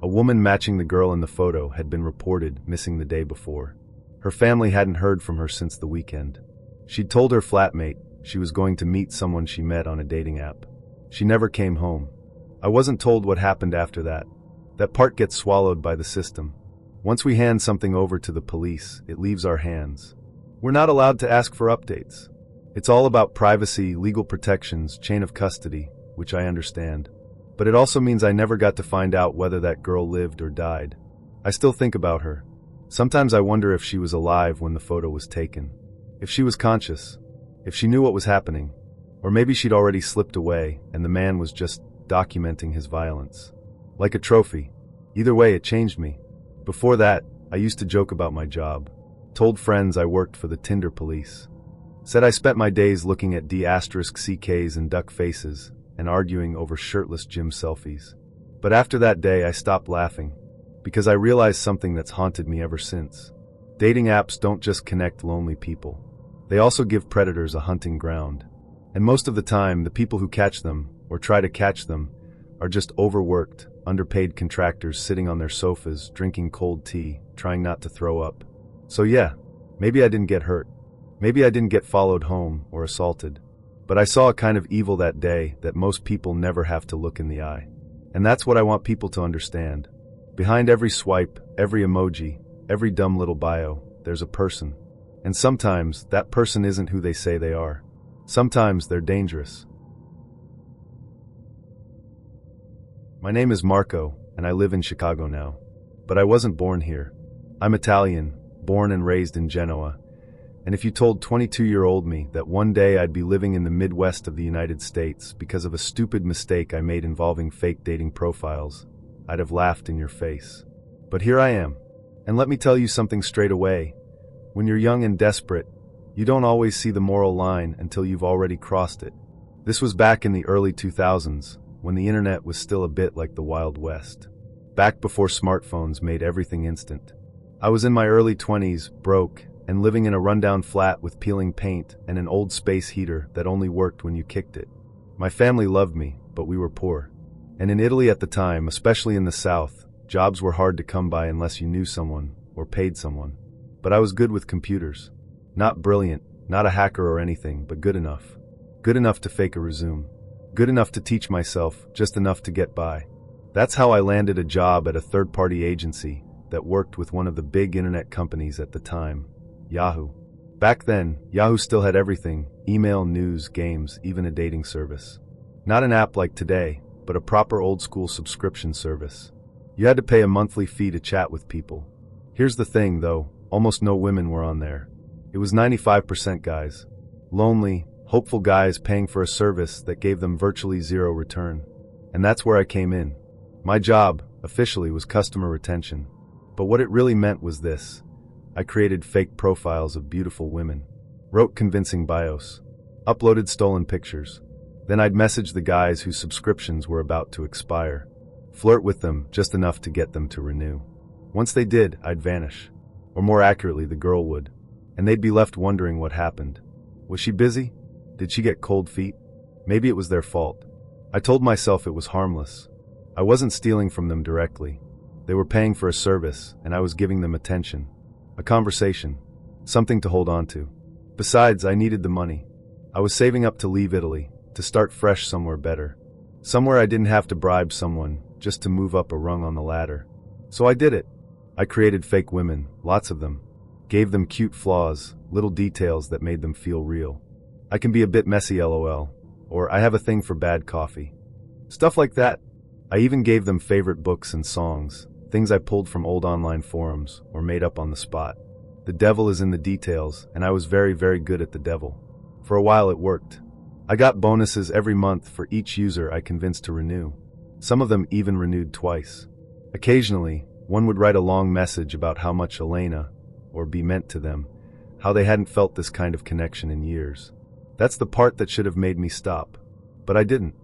A woman matching the girl in the photo had been reported missing the day before. Her family hadn't heard from her since the weekend. She'd told her flatmate she was going to meet someone she met on a dating app. She never came home. I wasn't told what happened after that. That part gets swallowed by the system. Once we hand something over to the police, it leaves our hands. We're not allowed to ask for updates. It's all about privacy, legal protections, chain of custody, which I understand. But it also means I never got to find out whether that girl lived or died. I still think about her. Sometimes I wonder if she was alive when the photo was taken. If she was conscious. If she knew what was happening. Or maybe she'd already slipped away and the man was just documenting his violence. Like a trophy. Either way, it changed me. Before that, I used to joke about my job. Told friends I worked for the Tinder police. Said I spent my days looking at D*CKs and duck faces and arguing over shirtless gym selfies. But after that day, I stopped laughing because I realized something that's haunted me ever since. Dating apps don't just connect lonely people. They also give predators a hunting ground. And most of the time, the people who catch them, or try to catch them, are just overworked, underpaid contractors sitting on their sofas, drinking cold tea, trying not to throw up. So yeah, maybe I didn't get hurt. Maybe I didn't get followed home or assaulted. But I saw a kind of evil that day that most people never have to look in the eye. And that's what I want people to understand. Behind every swipe, every emoji, every dumb little bio, there's a person. And sometimes that person isn't who they say they are. Sometimes they're dangerous. My name is Marco, and I live in Chicago now. But I wasn't born here. I'm Italian, born and raised in Genoa. And if you told 22-year-old me that one day I'd be living in the Midwest of the United States because of a stupid mistake I made involving fake dating profiles, I'd have laughed in your face. But here I am. And let me tell you something straight away. When you're young and desperate, you don't always see the moral line until you've already crossed it. This was back in the early 2000s, when the internet was still a bit like the Wild West. Back before smartphones made everything instant. I was in my early 20s, broke, and living in a rundown flat with peeling paint and an old space heater that only worked when you kicked it. My family loved me, but we were poor. And in Italy at the time, especially in the South, jobs were hard to come by unless you knew someone or paid someone. But I was good with computers. Not brilliant, not a hacker or anything, but good enough. Good enough to fake a resume. Good enough to teach myself, just enough to get by. That's how I landed a job at a third-party agency that worked with one of the big internet companies at the time, Yahoo. Back then, Yahoo still had everything: email, news, games, even a dating service. Not an app like today, but a proper old-school subscription service. You had to pay a monthly fee to chat with people. Here's the thing, though, almost no women were on there. It was 95% guys. Lonely, hopeful guys paying for a service that gave them virtually zero return. And that's where I came in. My job, officially, was customer retention. But what it really meant was this: I created fake profiles of beautiful women, wrote convincing bios, uploaded stolen pictures. Then I'd message the guys whose subscriptions were about to expire, flirt with them just enough to get them to renew. Once they did, I'd vanish. Or more accurately, the girl would. And they'd be left wondering what happened. Was she busy? Did she get cold feet? Maybe it was their fault. I told myself it was harmless. I wasn't stealing from them directly. They were paying for a service, and I was giving them attention. A conversation. Something to hold on to. Besides, I needed the money. I was saving up to leave Italy, to start fresh somewhere better. Somewhere I didn't have to bribe someone just to move up a rung on the ladder. So I did it. I created fake women, lots of them. Gave them cute flaws, little details that made them feel real. I can be a bit messy, lol. Or I have a thing for bad coffee. Stuff like that. I even gave them favorite books and songs, things I pulled from old online forums or made up on the spot. The devil is in the details, and I was very, very good at the devil. For a while it worked. I got bonuses every month for each user I convinced to renew. Some of them even renewed twice. Occasionally, one would write a long message about how much Elena, or B, meant to them, how they hadn't felt this kind of connection in years. That's the part that should have made me stop. But I didn't.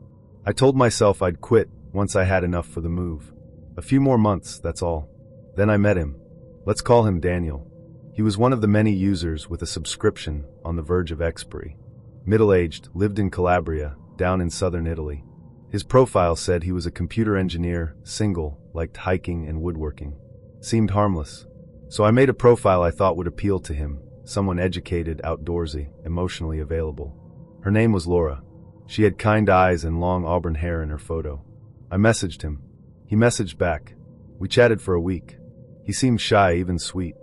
I told myself I'd quit once I had enough for the move. A few more months, that's all. Then I met him. Let's call him Daniel. He was one of the many users with a subscription on the verge of expiry. Middle-aged, lived in Calabria, down in southern Italy. His profile said he was a computer engineer, single, liked hiking and woodworking. Seemed harmless. So I made a profile I thought would appeal to him, someone educated, outdoorsy, emotionally available. Her name was Laura. She had kind eyes and long auburn hair in her photo. I messaged him. He messaged back. We chatted for a week. He seemed shy, even sweet.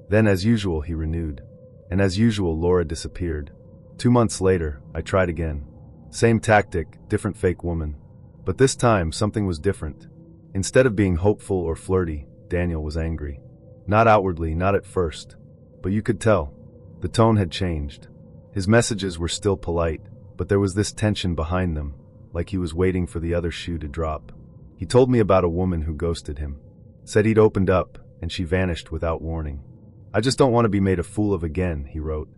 Then, as usual, he renewed. And as usual, Laura disappeared. 2 months later, I tried again. Same tactic, different fake woman. But this time, something was different. Instead of being hopeful or flirty, Daniel was angry. Not outwardly, not at first. But you could tell. The tone had changed. His messages were still polite, but there was this tension behind them, like he was waiting for the other shoe to drop. He told me about a woman who ghosted him. Said he'd opened up, and she vanished without warning. I just don't want to be made a fool of again, he wrote.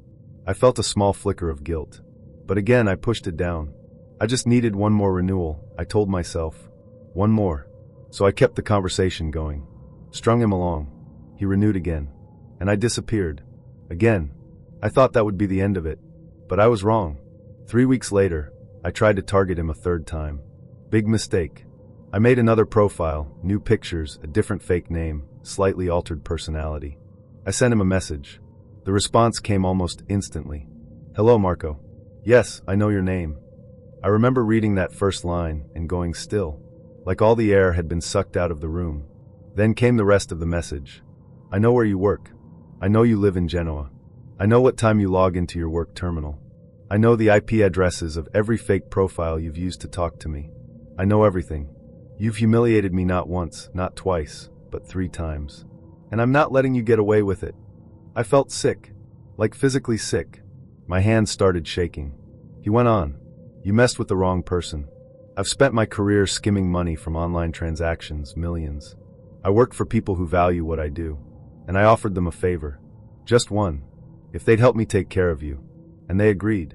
I felt a small flicker of guilt. But again, I pushed it down. I just needed one more renewal, I told myself. One more. So I kept the conversation going. Strung him along. He renewed again. And I disappeared. Again. I thought that would be the end of it. But I was wrong. 3 weeks later, I tried to target him a third time. Big mistake. I made another profile, new pictures, a different fake name, slightly altered personality. I sent him a message. The response came almost instantly. Hello, Marco. Yes, I know your name. I remember reading that first line and going still, like all the air had been sucked out of the room. Then came the rest of the message. I know where you work. I know you live in Genoa. I know what time you log into your work terminal. I know the IP addresses of every fake profile you've used to talk to me. I know everything. You've humiliated me not once, not twice, but 3 times. And I'm not letting you get away with it. I felt sick. Like physically sick. My hands started shaking. He went on. You messed with the wrong person. I've spent my career skimming money from online transactions, millions. I work for people who value what I do. And I offered them a favor. Just one. If they'd help me take care of you. And they agreed.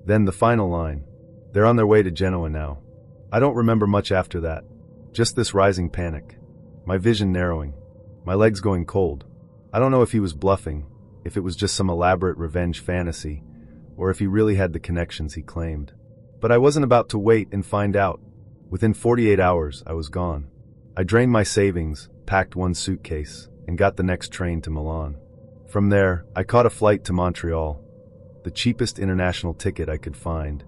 Then the final line. They're on their way to Genoa now. I don't remember much after that. Just this rising panic. My vision narrowing. My legs going cold. I don't know if he was bluffing, if it was just some elaborate revenge fantasy, or if he really had the connections he claimed. But I wasn't about to wait and find out. Within 48 hours, I was gone. I drained my savings, packed one suitcase, and got the next train to Milan. From there, I caught a flight to Montreal, the cheapest international ticket I could find,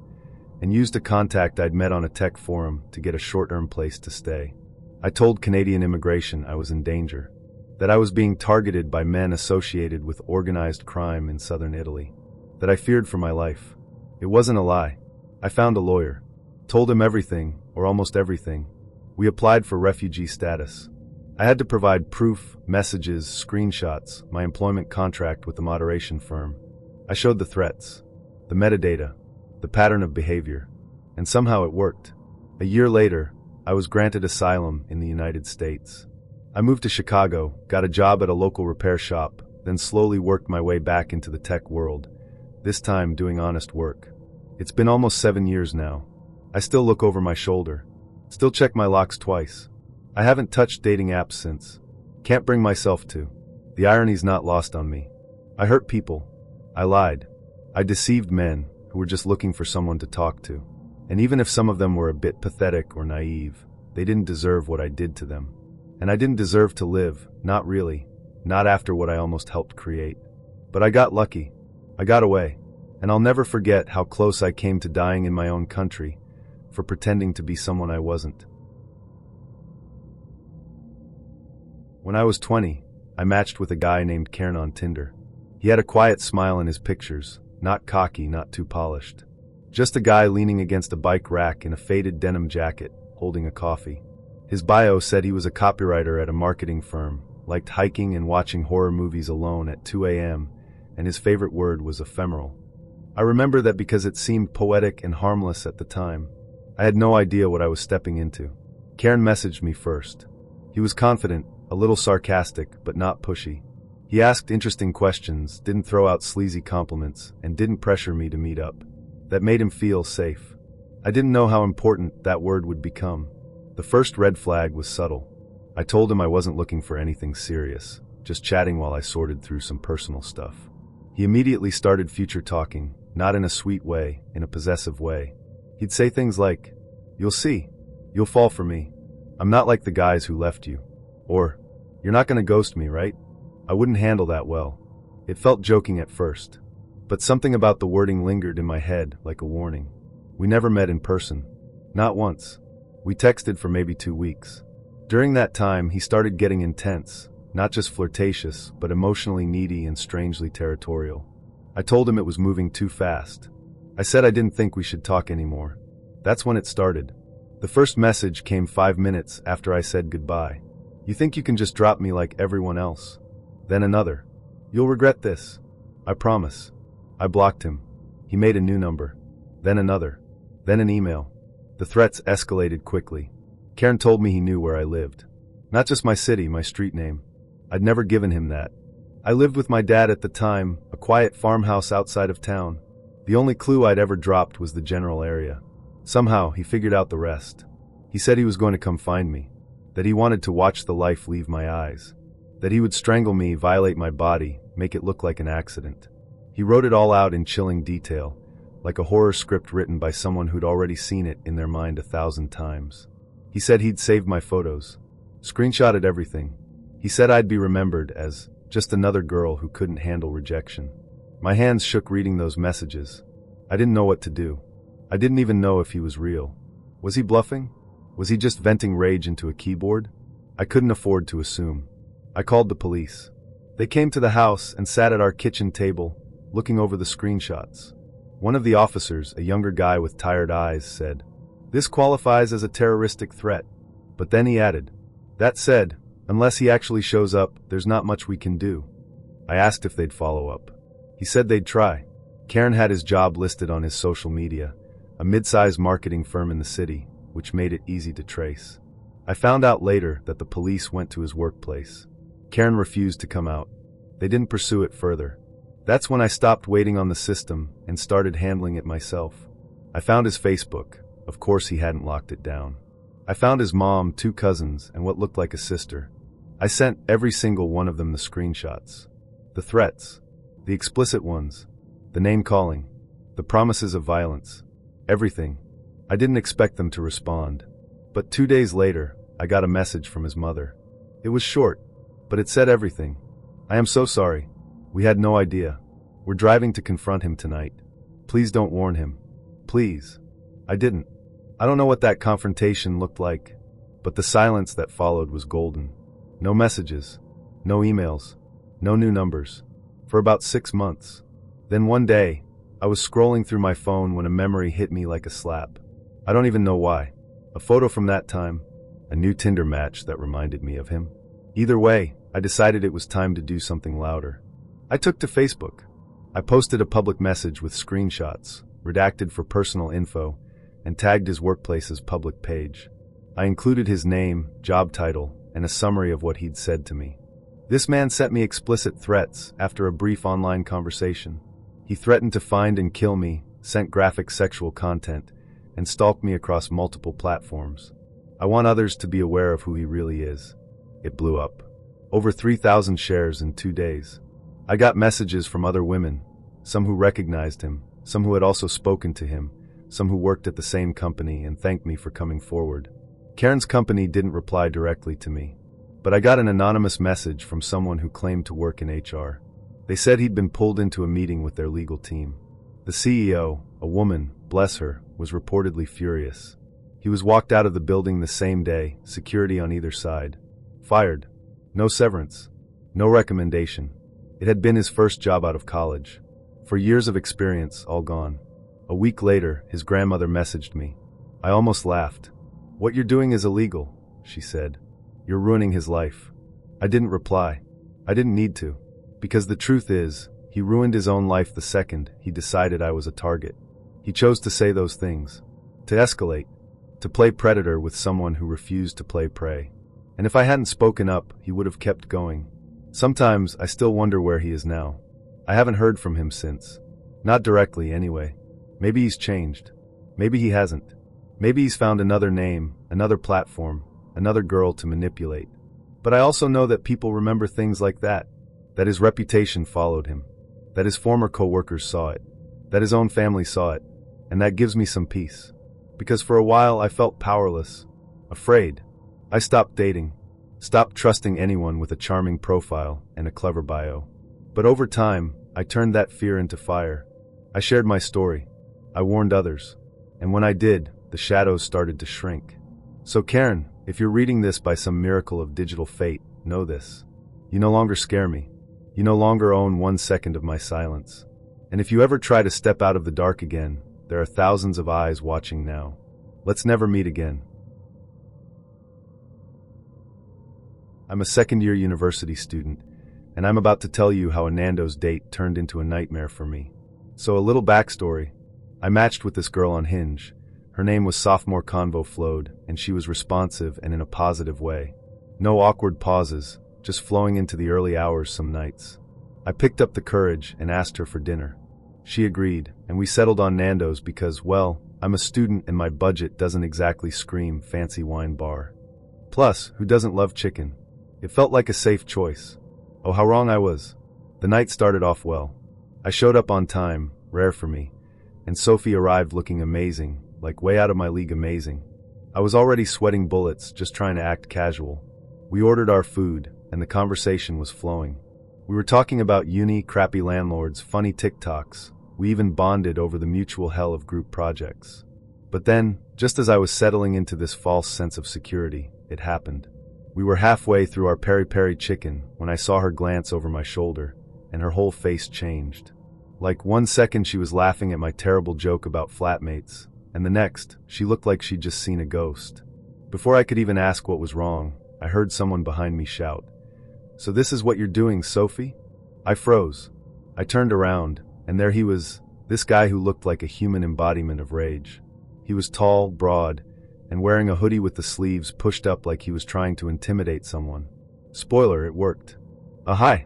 and used a contact I'd met on a tech forum to get a short-term place to stay. I told Canadian immigration I was in danger. that I was being targeted by men associated with organized crime in southern Italy, that I feared for my life. It wasn't a lie. I found a lawyer, told him everything, or almost everything. We applied for refugee status. I had to provide proof, messages, screenshots, my employment contract with the moderation firm. I showed the threats, the metadata, the pattern of behavior, and somehow it worked. A year later, I was granted asylum in the United States. I moved to Chicago, got a job at a local repair shop, then slowly worked my way back into the tech world, this time doing honest work. It's been almost 7 years now. I still look over my shoulder, still check my locks twice. I haven't touched dating apps since. Can't bring myself to. The irony's not lost on me. I hurt people. I lied. I deceived men who were just looking for someone to talk to. And even if some of them were a bit pathetic or naive, they didn't deserve what I did to them. And I didn't deserve to live, not really, not after what I almost helped create. But I got lucky. I got away. And I'll never forget how close I came to dying in my own country for pretending to be someone I wasn't. When I was 20, I matched with a guy named Karen on Tinder. He had a quiet smile in his pictures, not cocky, not too polished. Just a guy leaning against a bike rack in a faded denim jacket, holding a coffee. His bio said he was a copywriter at a marketing firm, liked hiking and watching horror movies alone at 2 a.m., and his favorite word was ephemeral. I remember that because it seemed poetic and harmless at the time. I had no idea what I was stepping into. Karen messaged me first. He was confident, a little sarcastic, but not pushy. He asked interesting questions, didn't throw out sleazy compliments, and didn't pressure me to meet up. That made him feel safe. I didn't know how important that word would become. The first red flag was subtle. I told him I wasn't looking for anything serious, just chatting while I sorted through some personal stuff. He immediately started future talking, not in a sweet way, in a possessive way. He'd say things like, "You'll see. You'll fall for me. I'm not like the guys who left you." Or, "You're not gonna ghost me, right?" I wouldn't handle that well. It felt joking at first. But something about the wording lingered in my head like a warning. We never met in person. Not once. We texted for maybe 2 weeks. During that time, he started getting intense, not just flirtatious, but emotionally needy and strangely territorial. I told him it was moving too fast. I said I didn't think we should talk anymore. That's when it started. The first message came 5 minutes after I said goodbye. "You think you can just drop me like everyone else?" Then another. "You'll regret this. I promise." I blocked him. He made a new number. Then another. Then an email. The threats escalated quickly. Karen told me he knew where I lived. Not just my city, my street name. I'd never given him that. I lived with my dad at the time, a quiet farmhouse outside of town. The only clue I'd ever dropped was the general area. Somehow, he figured out the rest. He said he was going to come find me. That he wanted to watch the life leave my eyes. That he would strangle me, violate my body, make it look like an accident. He wrote it all out in chilling detail, like a horror script written by someone who'd already seen it in their mind 1,000 times. He said he'd saved my photos, screenshotted everything. He said I'd be remembered as just another girl who couldn't handle rejection. My hands shook reading those messages. I didn't know what to do. I didn't even know if he was real. Was he bluffing? Was he just venting rage into a keyboard? I couldn't afford to assume. I called the police. They came to the house and sat at our kitchen table, looking over the screenshots. One of the officers, a younger guy with tired eyes, said, "This qualifies as a terroristic threat." But then he added, "That said, unless he actually shows up, there's not much we can do." I asked if they'd follow up. He said they'd try. Karen had his job listed on his social media, a mid-sized marketing firm in the city, which made it easy to trace. I found out later that the police went to his workplace. Karen refused to come out. They didn't pursue it further. That's when I stopped waiting on the system and started handling it myself. I found his Facebook. Of course he hadn't locked it down. I found his mom, 2 cousins, and what looked like a sister. I sent every single one of them the screenshots. The threats. The explicit ones. The name-calling. The promises of violence. Everything. I didn't expect them to respond. But 2 days later, I got a message from his mother. It was short, but it said everything. "I am so sorry. We had no idea. We're driving to confront him tonight. Please don't warn him. Please." I didn't. I don't know what that confrontation looked like, but the silence that followed was golden. No messages. No emails. No new numbers. For about 6 months. Then one day, I was scrolling through my phone when a memory hit me like a slap. I don't even know why. A photo from that time. A new Tinder match that reminded me of him. Either way, I decided it was time to do something louder. I took to Facebook. I posted a public message with screenshots, redacted for personal info, and tagged his workplace's public page. I included his name, job title, and a summary of what he'd said to me. This man sent me explicit threats after a brief online conversation. He threatened to find and kill me, sent graphic sexual content, and stalked me across multiple platforms. I want others to be aware of who he really is. It blew up. Over 3,000 shares in 2 days. I got messages from other women, some who recognized him, some who had also spoken to him, some who worked at the same company and thanked me for coming forward. Karen's company didn't reply directly to me, but I got an anonymous message from someone who claimed to work in HR. They said he'd been pulled into a meeting with their legal team. The CEO, a woman, bless her, was reportedly furious. He was walked out of the building the same day, security on either side. Fired. No severance. No recommendation. It had been his first job out of college. For years of experience, all gone. A week later, his grandmother messaged me. I almost laughed. "What you're doing is illegal," she said. "You're ruining his life." I didn't reply. I didn't need to. Because the truth is, he ruined his own life the second he decided I was a target. He chose to say those things. To escalate. To play predator with someone who refused to play prey. And if I hadn't spoken up, he would have kept going. Sometimes I still wonder where he is now. I haven't heard from him since. Not directly, anyway. Maybe he's changed. Maybe he hasn't. Maybe he's found another name, another platform, another girl to manipulate. But I also know that people remember things like that. That his reputation followed him. That his former co-workers saw it. That his own family saw it. And that gives me some peace. Because for a while I felt powerless. Afraid. I stopped dating. Stopped trusting anyone with a charming profile and a clever bio. But over time, I turned that fear into fire. I shared my story. I warned others. And when I did, the shadows started to shrink. So Karen, if you're reading this by some miracle of digital fate, know this. You no longer scare me. You no longer own 1 second of my silence. And if you ever try to step out of the dark again, there are thousands of eyes watching now. Let's never meet again. I'm a second-year university student, and I'm about to tell you how a Nando's date turned into a nightmare for me. So a little backstory. I matched with this girl on Hinge. Her name was Sophomore Convo Flowed, and she was responsive and in a positive way. No awkward pauses, just flowing into the early hours some nights. I picked up the courage and asked her for dinner. She agreed, and we settled on Nando's because, well, I'm a student and my budget doesn't exactly scream fancy wine bar. Plus, who doesn't love chicken? It felt like a safe choice. Oh, how wrong I was. The night started off well. I showed up on time, rare for me, and Sophie arrived looking amazing, like way out of my league amazing. I was already sweating bullets, just trying to act casual. We ordered our food, and the conversation was flowing. We were talking about uni, crappy landlords, funny TikToks. We even bonded over the mutual hell of group projects. But then, just as I was settling into this false sense of security, it happened. We were halfway through our peri-peri chicken when I saw her glance over my shoulder, and her whole face changed. Like 1 second she was laughing at my terrible joke about flatmates, and the next, she looked like she'd just seen a ghost. Before I could even ask what was wrong, I heard someone behind me shout, "So this is what you're doing, Sophie?" I froze. I turned around, and there he was, this guy who looked like a human embodiment of rage. He was tall, broad, and wearing a hoodie with the sleeves pushed up like he was trying to intimidate someone. Spoiler, it worked. Hi,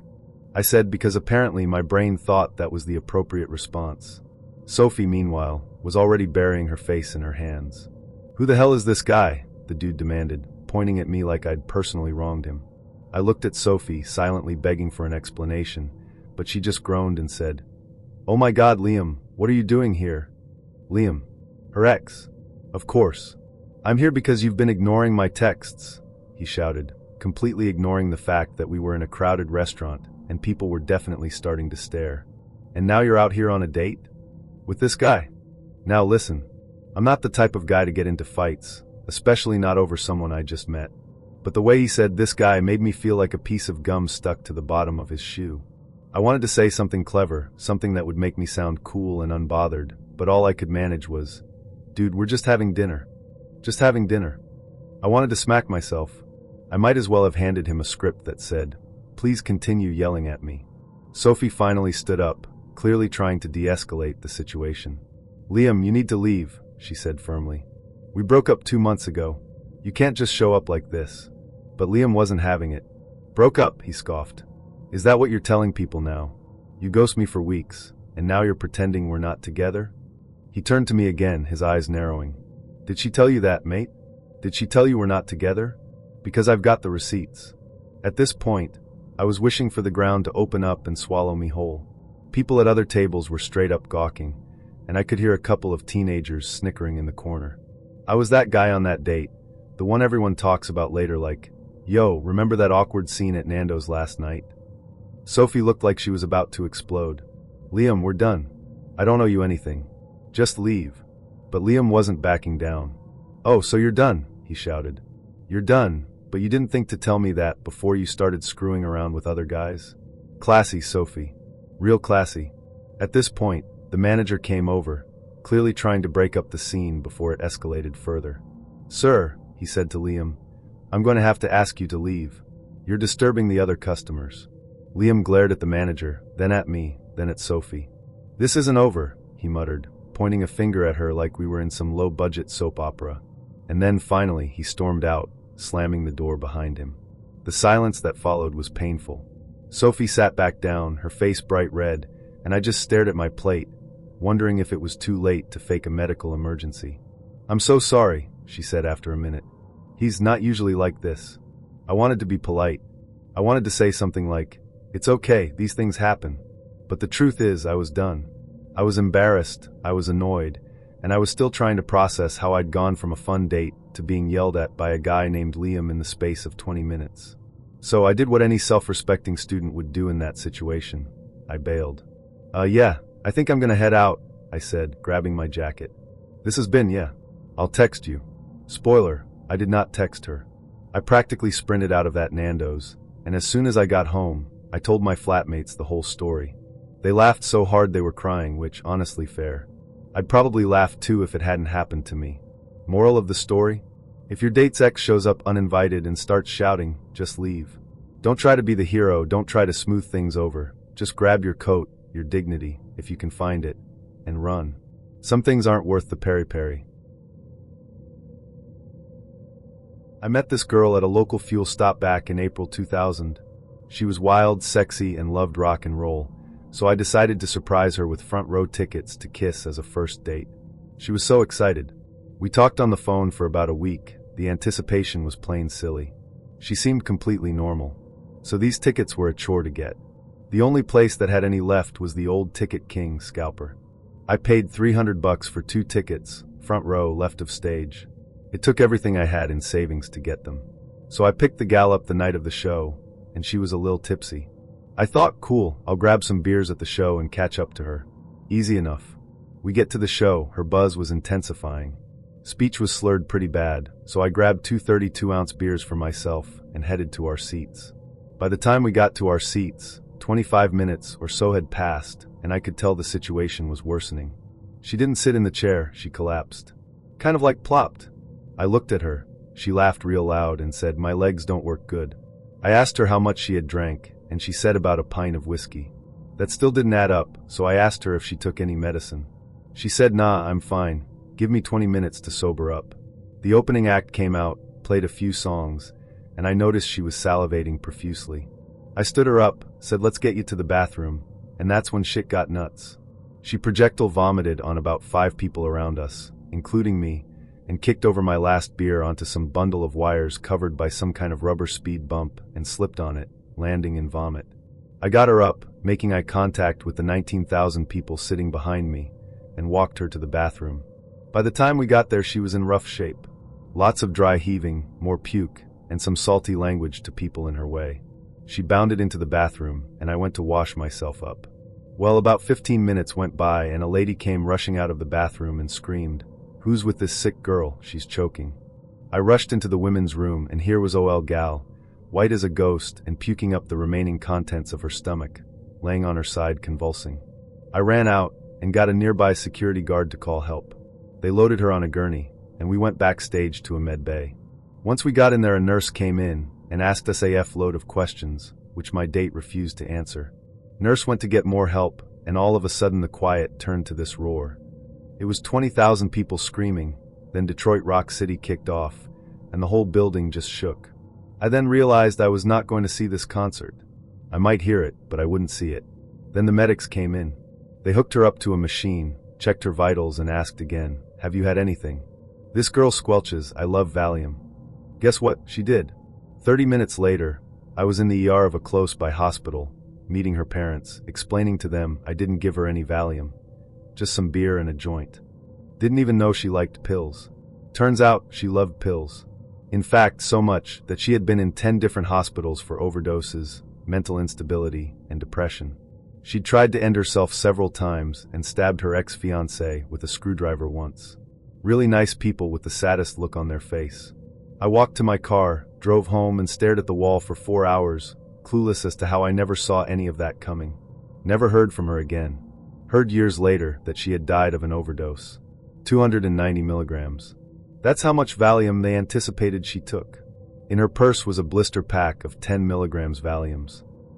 I said because apparently my brain thought that was the appropriate response. Sophie, meanwhile, was already burying her face in her hands. "Who the hell is this guy?" the dude demanded, pointing at me like I'd personally wronged him. I looked at Sophie, silently begging for an explanation, but she just groaned and said, "Oh my God, Liam, what are you doing here?" Liam. Her ex. Of course. "I'm here because you've been ignoring my texts," he shouted, completely ignoring the fact that we were in a crowded restaurant and people were definitely starting to stare. "And now you're out here on a date? With this guy? Now listen, I'm not the type of guy to get into fights, especially not over someone I just met. But the way he said "this guy" made me feel like a piece of gum stuck to the bottom of his shoe. I wanted to say something clever, something that would make me sound cool and unbothered, but all I could manage was, "Dude, we're just having dinner. Just having dinner." I wanted to smack myself. I might as well have handed him a script that said, "Please continue yelling at me." Sophie finally stood up, clearly trying to de-escalate the situation. "Liam, you need to leave," she said firmly. "We broke up 2 months ago. You can't just show up like this." But Liam wasn't having it. "Broke up," he scoffed. "Is that what you're telling people now? You ghost me for weeks, and now you're pretending we're not together?" He turned to me again, his eyes narrowing. "Did she tell you that, mate? Did she tell you we're not together? Because I've got the receipts." At this point, I was wishing for the ground to open up and swallow me whole. People at other tables were straight up gawking, and I could hear a couple of teenagers snickering in the corner. I was that guy on that date, the one everyone talks about later like, "Yo, remember that awkward scene at Nando's last night?" Sophie looked like she was about to explode. "Liam, we're done. I don't owe you anything. Just leave." But Liam wasn't backing down. "Oh, so you're done," he shouted. "You're done, but you didn't think to tell me that before you started screwing around with other guys?" Classy, Sophie. Real classy. At this point, the manager came over, clearly trying to break up the scene before it escalated further. "Sir," he said to Liam, "I'm going to have to ask you to leave. You're disturbing the other customers." Liam glared at the manager, then at me, then at Sophie. "This isn't over," he muttered, pointing a finger at her like we were in some low-budget soap opera. And then, finally, he stormed out, slamming the door behind him. The silence that followed was painful. Sophie sat back down, her face bright red, and I just stared at my plate, wondering if it was too late to fake a medical emergency. "I'm so sorry," she said after a minute. "He's not usually like this." I wanted to be polite. I wanted to say something like, "It's okay, these things happen." But the truth is, I was done. I was embarrassed, I was annoyed, and I was still trying to process how I'd gone from a fun date to being yelled at by a guy named Liam in the space of 20 minutes. So I did what any self-respecting student would do in that situation. I bailed. Yeah, I think I'm gonna head out," I said, grabbing my jacket. "This has been, yeah. I'll text you." Spoiler, I did not text her. I practically sprinted out of that Nando's, and as soon as I got home, I told my flatmates the whole story. They laughed so hard they were crying, which, honestly, fair. I'd probably laugh too if it hadn't happened to me. Moral of the story? If your date's ex shows up uninvited and starts shouting, just leave. Don't try to be the hero, don't try to smooth things over. Just grab your coat, your dignity, if you can find it, and run. Some things aren't worth the peri-peri. I met this girl at a local fuel stop back in April 2000. She was wild, sexy, and loved rock and roll, so I decided to surprise her with front row tickets to Kiss as a first date. She was so excited. We talked on the phone for about a week. The anticipation was plain silly. She seemed completely normal. So these tickets were a chore to get. The only place that had any left was the old Ticket King scalper. I paid $300 for 2 tickets, front row, left of stage. It took everything I had in savings to get them. So I picked the gal up the night of the show, and she was a little tipsy. I thought, cool, I'll grab some beers at the show and catch up to her. Easy enough. We get to the show, her buzz was intensifying. Speech was slurred pretty bad, so I grabbed 2 32-ounce beers for myself and headed to our seats. By the time we got to our seats, 25 minutes or so had passed, and I could tell the situation was worsening. She didn't sit in the chair, she collapsed. Kind of like plopped. I looked at her. She laughed real loud and said, "My legs don't work good." I asked her how much she had drank, and she said about a pint of whiskey. That still didn't add up, so I asked her if she took any medicine. She said, "Nah, I'm fine. Give me 20 minutes to sober up." The opening act came out, played a few songs, and I noticed she was salivating profusely. I stood her up, said, "Let's get you to the bathroom," and that's when shit got nuts. She projectile vomited on about 5 people around us, including me, and kicked over my last beer onto some bundle of wires covered by some kind of rubber speed bump and slipped on it, landing in vomit. I got her up, making eye contact with the 19,000 people sitting behind me, and walked her to the bathroom. By the time we got there, she was in rough shape. Lots of dry heaving, more puke, and some salty language to people in her way. She bounded into the bathroom, and I went to wash myself up. Well, about 15 minutes went by, and a lady came rushing out of the bathroom and screamed, "Who's with this sick girl? She's choking." I rushed into the women's room, and here was OL Gal, white as a ghost and puking up the remaining contents of her stomach, laying on her side convulsing. I ran out and got a nearby security guard to call help. They loaded her on a gurney, and we went backstage to a med bay. Once we got in there, a nurse came in and asked us a load of questions, which my date refused to answer. Nurse went to get more help, and all of a sudden the quiet turned to this roar. It was 20,000 people screaming, then Detroit Rock City kicked off, and the whole building just shook. I then realized I was not going to see this concert. I might hear it, but I wouldn't see it. Then the medics came in. They hooked her up to a machine, checked her vitals, and asked again, "Have you had anything?" "This girl squelches, I love Valium." Guess what? She did. 30 minutes later, I was in the ER of a close-by hospital, meeting her parents, explaining to them I didn't give her any Valium, just some beer and a joint. Didn't even know she liked pills. Turns out she loved pills. In fact, so much that she had been in 10 different hospitals for overdoses, mental instability, and depression. She'd tried to end herself several times and stabbed her ex-fiancé with a screwdriver once. Really nice people with the saddest look on their face. I walked to my car, drove home, and stared at the wall for 4 hours, clueless as to how I never saw any of that coming. Never heard from her again. Heard years later that she had died of an overdose. 290 milligrams. That's how much Valium they anticipated she took. In her purse was a blister pack of 10 milligrams Valiums.